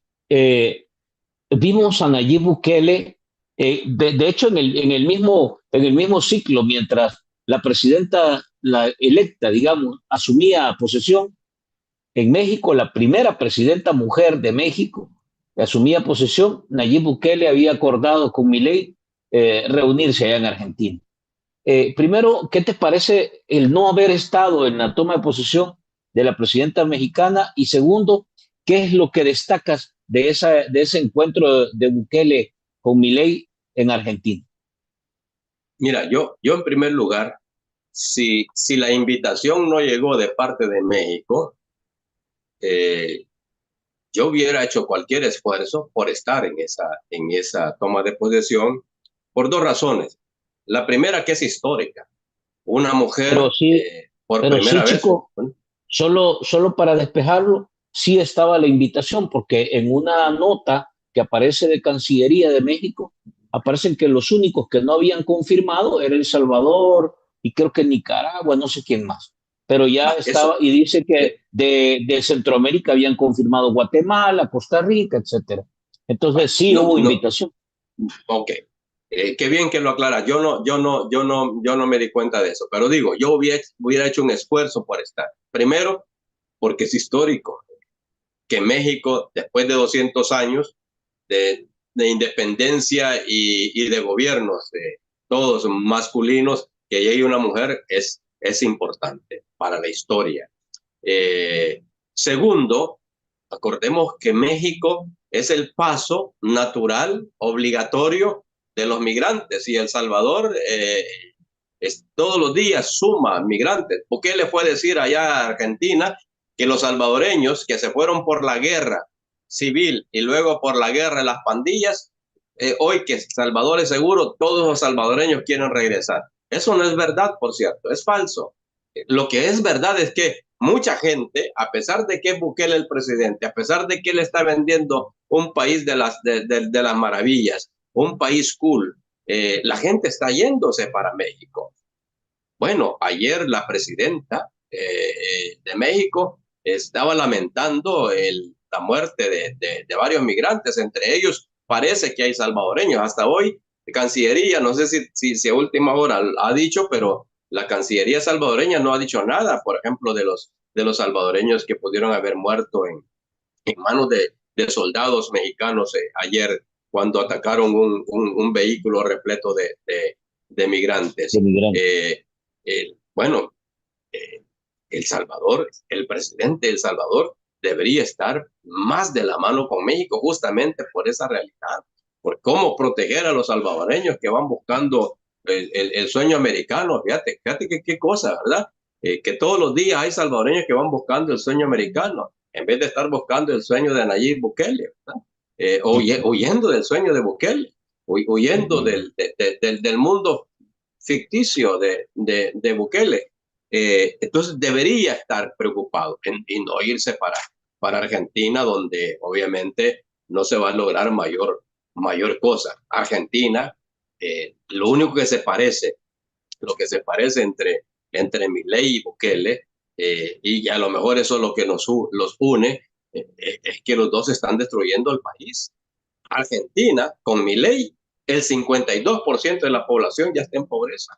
vimos a Nayib Bukele, de hecho, en el mismo ciclo, mientras la presidenta, la electa, digamos, asumía posesión, en México, la primera presidenta mujer de México que asumía posesión, Nayib Bukele había acordado con Milei reunirse allá en Argentina. Primero, ¿qué te parece el no haber estado en la toma de posesión de la presidenta mexicana? Y segundo, ¿qué es lo que destacas de ese encuentro de Bukele con Milei en Argentina? Mira, yo en primer lugar, si la invitación no llegó de parte de México, eh, yo hubiera hecho cualquier esfuerzo por estar en esa toma de posesión por dos razones. La primera, que es histórica. Una Pero mujer sí, por pero sí, primera vez. chico, solo para despejarlo, sí estaba la invitación, porque en una nota que aparece de Cancillería de México, aparecen que los únicos que no habían confirmado era El Salvador y creo que Nicaragua, no sé quién más. Pero ya estaba, Eso, y dice eh, que de Centroamérica habían confirmado Guatemala, Costa Rica, etcétera. Entonces sí no, hubo no, invitación. ok. Qué bien que lo aclara. Yo no me di cuenta de eso. Pero digo, yo hubiera hecho un esfuerzo por estar. Primero, porque es histórico que México, después de 200 años de independencia y de gobiernos, todos masculinos, que llegue una mujer es importante para la historia. Segundo, acordemos que México es el paso natural, obligatorio de los migrantes, y El Salvador todos los días suma migrantes. ¿Por qué le fue a decir allá a Argentina que los salvadoreños que se fueron por la guerra civil y luego por la guerra de las pandillas, hoy que Salvador es seguro, todos los salvadoreños quieren regresar? Eso no es verdad, por cierto, es falso. Lo que es verdad es que mucha gente, a pesar de que es Bukele el presidente, a pesar de que él está vendiendo un país de las maravillas, un país cool, la gente está yéndose para México. Bueno, ayer la presidenta de México estaba lamentando la muerte de varios migrantes, entre ellos parece que hay salvadoreños. Hasta hoy, Cancillería, no sé si a última hora ha dicho, pero la Cancillería salvadoreña no ha dicho nada, por ejemplo, de los salvadoreños que pudieron haber muerto en manos de soldados mexicanos ayer cuando atacaron un vehículo repleto de De migrantes. migrantes. Bueno, eh, El Salvador, el presidente de El Salvador debería estar más de la mano con México justamente por esa realidad, por cómo proteger a los salvadoreños que van buscando el sueño americano. Fíjate qué cosa, ¿verdad? Que todos los días hay salvadoreños que van buscando el sueño americano en vez de estar buscando el sueño de Nayib Bukele, ¿verdad? Huyendo del sueño de Bukele, huyendo del mundo ficticio de Bukele. Entonces debería estar preocupado y no irse para Argentina, donde obviamente no se va a lograr mayor cosa. Argentina Lo único que se parece, lo que se parece entre Milei y Bukele, y a lo mejor eso es lo que los une, es que los dos están destruyendo el país. Argentina, con Milei, el 52% de la población ya está en pobreza.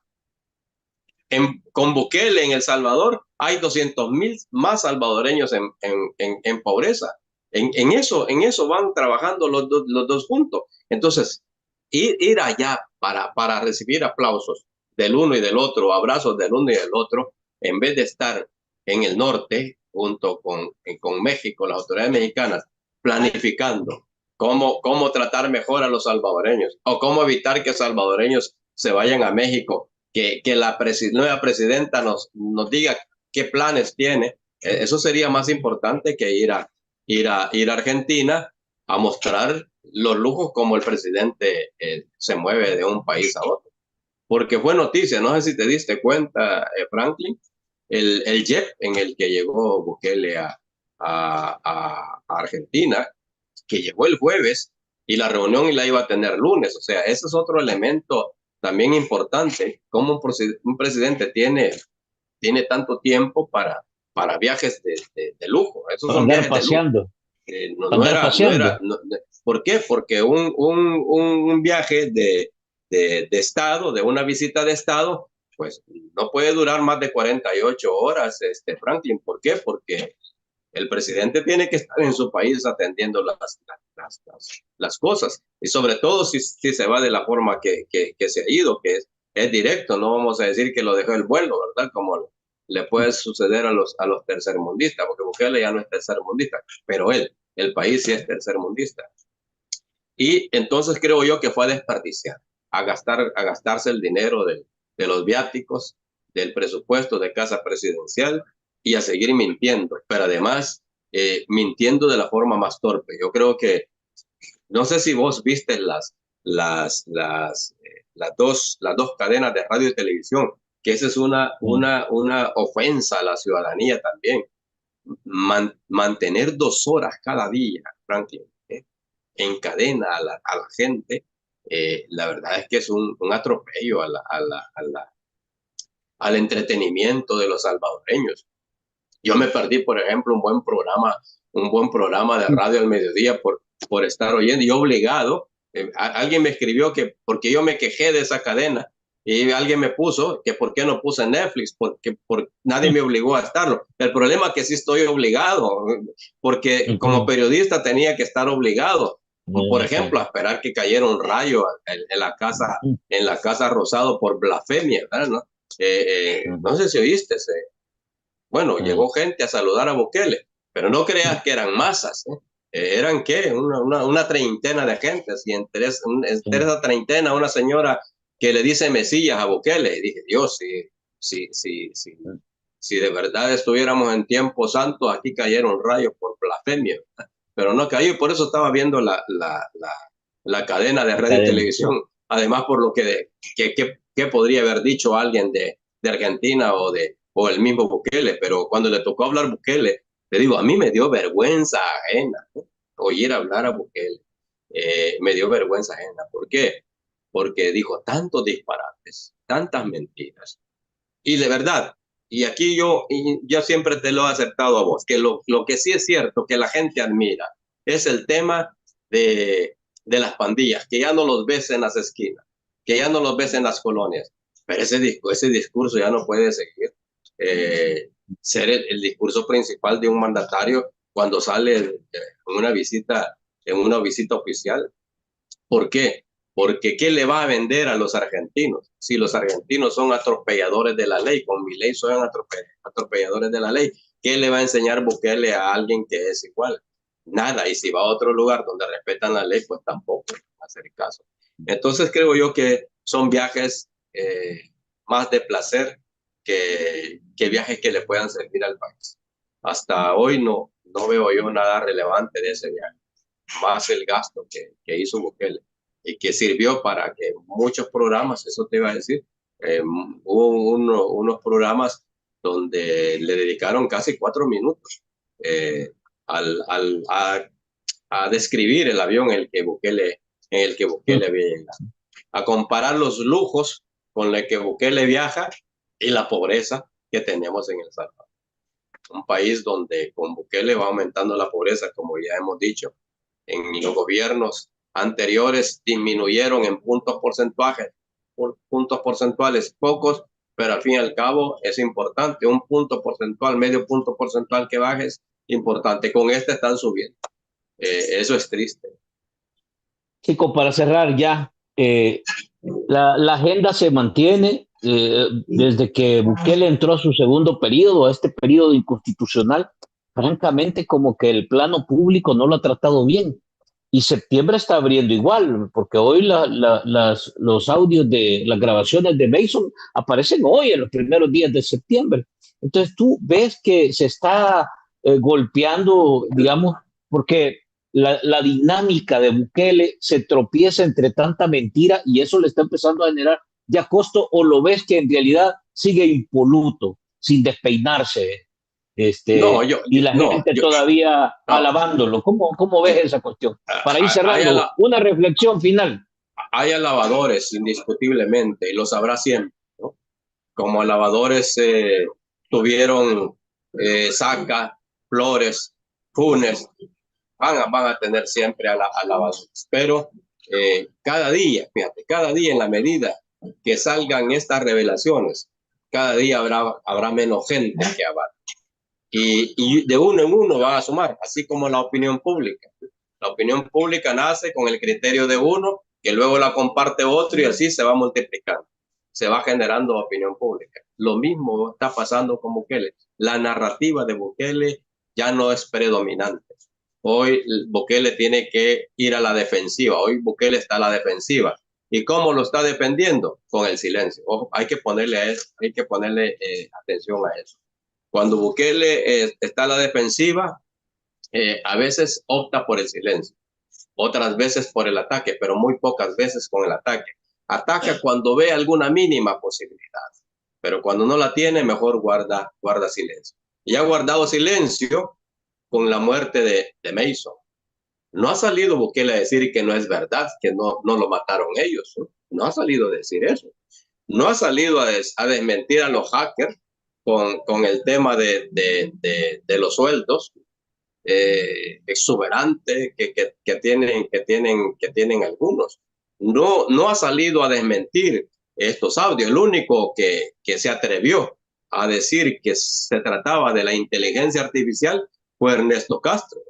Con Bukele en El Salvador hay 200,000 más salvadoreños en pobreza. En eso van trabajando los dos juntos. Entonces, ir allá para recibir aplausos del uno y del otro, abrazos del uno y del otro, en vez de estar en el norte, junto con México, las autoridades mexicanas, planificando cómo tratar mejor a los salvadoreños o cómo evitar que salvadoreños se vayan a México, que la nueva presidenta nos diga qué planes tiene. Eso sería más importante que ir a Argentina a mostrar los lujos como el presidente se mueve de un país a otro. Porque fue noticia, no sé si te diste cuenta, Franklin, el jet en el que llegó Bukele a Argentina, que llegó el jueves y la reunión la iba a tener lunes. O sea, ese es otro elemento también importante, como un presidente tiene tanto tiempo para viajes de lujo. Esos Para son andar viajes de lujo. paseando, No, para no andar era, no era, paseando. ¿por qué? Porque un viaje de Estado, de una visita de Estado, pues no puede durar más de 48 horas, Franklin. ¿Por qué? Porque el presidente tiene que estar en su país atendiendo las cosas. Y sobre todo si se va de la forma que se ha ido, que es directo. No vamos a decir que lo dejó el vuelo, ¿verdad? Como le puede suceder a los tercermundistas, porque Bukele ya no es tercermundista, pero el país sí es tercermundista. Y entonces creo yo que fue a desperdiciar, a gastarse el dinero de los viáticos, del presupuesto de casa presidencial y a seguir mintiendo, pero además mintiendo de la forma más torpe. Yo creo que, no sé si vos viste las dos cadenas de radio y televisión, que esa es una ofensa a la ciudadanía también. Mantener 2 horas cada día, Franklin, en cadena a la gente, la verdad es que es un atropello al entretenimiento de los salvadoreños. Yo me perdí, por ejemplo, un buen programa de radio al mediodía por estar oyendo y obligado. Alguien me escribió que porque yo me quejé de esa cadena y alguien me puso que por qué no puse Netflix, porque nadie me obligó a estarlo. El problema es que sí estoy obligado, porque como periodista tenía que estar obligado. Por ejemplo, a esperar que cayera un rayo en la casa Rosado por blasfemia, ¿verdad? ¿No? No sé si oíste. Bueno, llegó gente a saludar a Bukele, pero no creas que eran masas, ¿eh? ¿Eran qué? Una treintena de gentes, y entre esa treintena una señora que le dice Mesías a Bukele. Y dije, Dios, si de verdad estuviéramos en tiempo santo, aquí cayeron rayos por blasfemia, ¿verdad? Pero no cayó, y por eso estaba viendo la cadena de La radio y cadena. televisión. Además, por lo que podría haber dicho alguien de Argentina o el mismo Bukele. Pero cuando le tocó hablar Bukele, le digo, a mí me dio vergüenza ajena, ¿no? Oír hablar a Bukele. Me dio vergüenza ajena. ¿Por qué? Porque dijo tantos disparates, tantas mentiras. Y de verdad, y aquí yo siempre te lo he aceptado a vos, que lo que sí es cierto que la gente admira es el tema de las pandillas, que ya no los ves en las esquinas, que ya no los ves en las colonias. Pero ese discurso ya no puede seguir ser el discurso principal de un mandatario cuando sale en una visita oficial. ¿Por qué? Porque ¿qué le va a vender a los argentinos? Si los argentinos son atropelladores de la ley, con mi ley son atropelladores de la ley, ¿qué le va a enseñar Bukele a alguien que es igual? Nada. Y si va a otro lugar donde respetan la ley, pues tampoco va a hacer caso. Entonces creo yo que son viajes más de placer que viajes que le puedan servir al país. Hasta hoy no veo yo nada relevante de ese viaje, más el gasto que hizo Bukele y que sirvió para que muchos programas, eso te iba a decir, hubo unos programas donde le dedicaron casi 4 minutos eh, a describir el avión en el que Bukele había llegado. a comparar los lujos con los que Bukele viaja y la pobreza que tenemos en El Salvador. Un país donde con Bukele va aumentando la pobreza, como ya hemos dicho. En los gobiernos anteriores disminuyeron en puntos porcentuales pocos, pero al fin y al cabo es importante. Un punto porcentual, medio punto porcentual que baje es importante. Con este están subiendo. Eso es triste. Chico, para cerrar ya, la agenda se mantiene desde que Bukele entró a su segundo periodo, a este periodo inconstitucional. Francamente, como que el plano público no lo ha tratado bien. Y septiembre está abriendo igual, porque hoy los audios de las grabaciones de Mason aparecen hoy, en los primeros días de septiembre. Entonces tú ves que se está golpeando, digamos, porque la dinámica de Bukele se tropieza entre tanta mentira y eso le está empezando a generar ya costo, o lo ves que en realidad sigue impoluto, sin despeinarse, No, y la gente todavía no. alabándolo. ¿Cómo ves esa cuestión? Para ir Hay, cerrando, una reflexión final. hay alabadores, indiscutiblemente, y lo sabrá siempre, ¿no? Como alabadores tuvieron Saca, Flores, Funes, van a tener siempre alabadores. Pero cada día, fíjate, cada día en la medida que salgan estas revelaciones, cada día habrá menos gente que avala. Y de uno en uno van a sumar, así como la opinión pública. La opinión pública nace con el criterio de uno, que luego la comparte otro y así se va multiplicando. Se va generando opinión pública. Lo mismo está pasando con Bukele. La narrativa de Bukele ya no es predominante. Hoy Bukele tiene que ir a la defensiva. Hoy Bukele está a la defensiva. ¿Y cómo lo está defendiendo? Con el silencio. Ojo, hay que ponerle atención a eso. Cuando Bukele está a la defensiva, a veces opta por el silencio, otras veces por el ataque, pero muy pocas veces con el ataque. Ataca cuando ve alguna mínima posibilidad, pero cuando no la tiene, mejor guarda silencio. Y ha guardado silencio con la muerte de Mason. No ha salido Bukele a decir que no es verdad, que no lo mataron ellos. No ha salido a decir eso. No ha salido a desmentir a los hackers con el tema de los sueldos exuberantes que tienen algunos. No ha salido a desmentir estos audios. El único que se atrevió a decir que se trataba de la inteligencia artificial fue Ernesto Castro,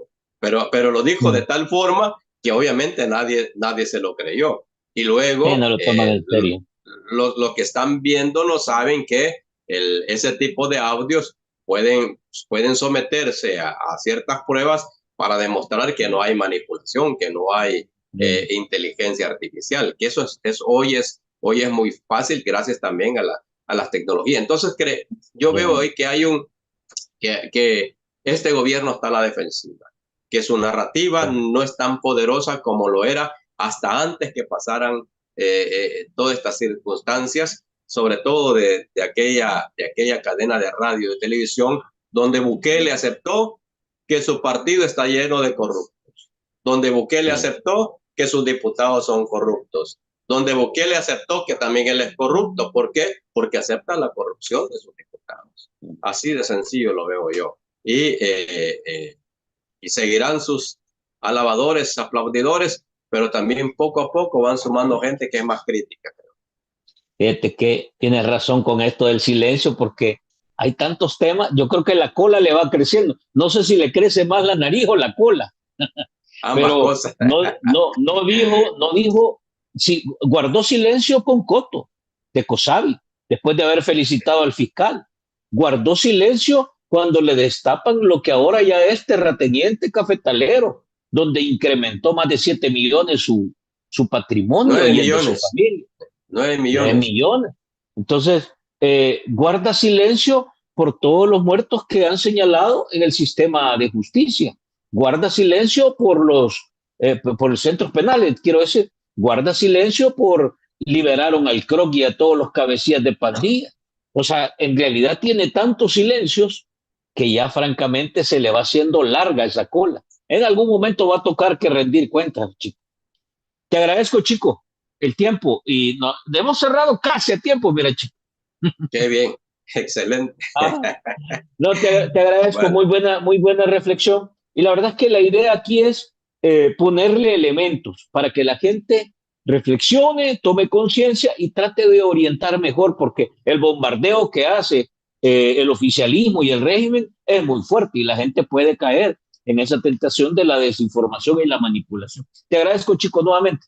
pero lo dijo de tal forma que obviamente nadie se lo creyó. Y luego no lo toman en serio. Los que están viendo no saben que ese tipo de audios pueden someterse a ciertas pruebas para demostrar que no hay manipulación, que no hay inteligencia artificial, que eso hoy es muy fácil gracias también a las tecnologías. Entonces, yo veo hoy que este gobierno está a la defensiva, que su narrativa no es tan poderosa como lo era hasta antes que pasaran todas estas circunstancias, sobre todo de aquella cadena de radio y televisión, donde Bukele aceptó que su partido está lleno de corruptos, donde Bukele aceptó que sus diputados son corruptos, donde Bukele aceptó que también él es corrupto. ¿Por qué? Porque acepta la corrupción de sus diputados. Así de sencillo lo veo yo. Y seguirán sus alabadores, aplaudidores, pero también poco a poco van sumando gente que es más crítica. Fíjate que tienes razón con esto del silencio, porque hay tantos temas. Yo creo que la cola le va creciendo. No sé si le crece más la nariz o la cola. Ambas Pero cosas. no dijo, si guardó silencio con Coto de Cosavi, después de haber felicitado al fiscal. Guardó silencio cuando le destapan lo que ahora ya es terrateniente cafetalero, donde incrementó más de 7 millones su patrimonio 9 y el de su millones. familia. 9 9 millones. millones. Entonces, guarda silencio por todos los muertos que han señalado en el sistema de justicia. Guarda silencio por los centros penales, quiero decir, guarda silencio por liberaron al croquis y a todos los cabecillas de pandilla. O sea, en realidad tiene tantos silencios que ya francamente se le va haciendo larga esa cola. En algún momento va a tocar que rendir cuentas, chico. Te agradezco, chico. el tiempo y hemos cerrado casi a tiempo, mira, chico. Qué bien, excelente. Ah, no, te agradezco, Bueno, muy buena reflexión. Y la verdad es que la idea aquí es ponerle elementos para que la gente reflexione, tome conciencia y trate de orientar mejor, porque el bombardeo que hace el oficialismo y el régimen es muy fuerte y la gente puede caer en esa tentación de la desinformación y la manipulación. Te agradezco, chicos, nuevamente.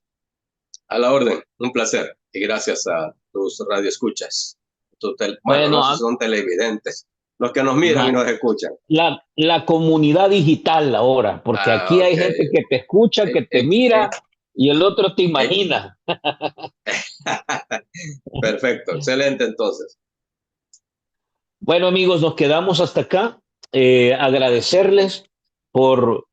a la orden, un placer. Y gracias a tus radioescuchas. Bueno, no Bueno, sé si son televidentes, los que nos miran y nos escuchan. la comunidad digital ahora, porque aquí Ok. hay gente que te escucha, que te mira y el otro te Eh, imagina. Perfecto, excelente entonces. Bueno, amigos, nos quedamos hasta acá. Agradecerles por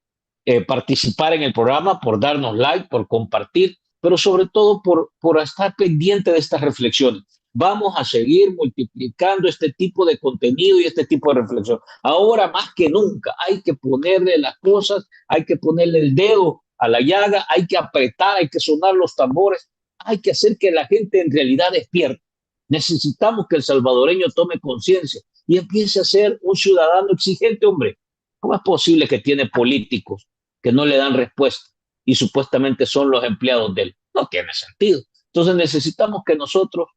participar en el programa, por darnos like, por compartir, pero sobre todo por estar pendiente de estas reflexiones. Vamos a seguir multiplicando este tipo de contenido y este tipo de reflexión. Ahora más que nunca hay que ponerle las cosas, hay que ponerle el dedo a la llaga, hay que apretar, hay que sonar los tambores, hay que hacer que la gente en realidad despierte. Necesitamos que el salvadoreño tome conciencia y empiece a ser un ciudadano exigente, hombre. ¿Cómo es posible que tiene políticos que no le dan respuesta y supuestamente son los empleados de él? No tiene sentido. Entonces necesitamos que nosotros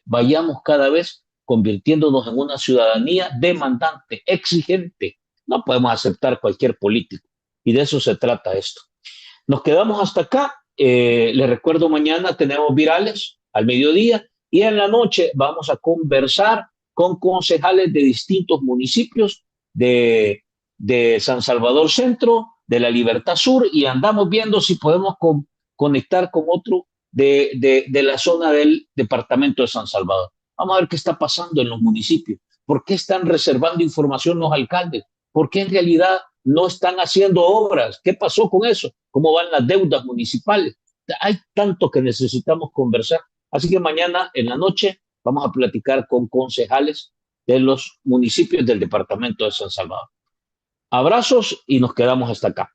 vayamos cada vez convirtiéndonos en una ciudadanía demandante, exigente. No podemos aceptar cualquier político y de eso se trata esto. Nos quedamos hasta acá. Les recuerdo, mañana tenemos virales al mediodía y en la noche vamos a conversar con concejales de distintos municipios de San Salvador Centro, de la Libertad Sur y andamos viendo si podemos conectar con otro de la zona del departamento de San Salvador. Vamos a ver qué está pasando en los municipios. ¿Por qué están reservando información los alcaldes? ¿Por qué en realidad no están haciendo obras? ¿Qué pasó con eso? ¿Cómo van las deudas municipales? Hay tanto que necesitamos conversar. Así que mañana en la noche vamos a platicar con concejales de los municipios del departamento de San Salvador. Abrazos y nos quedamos hasta acá.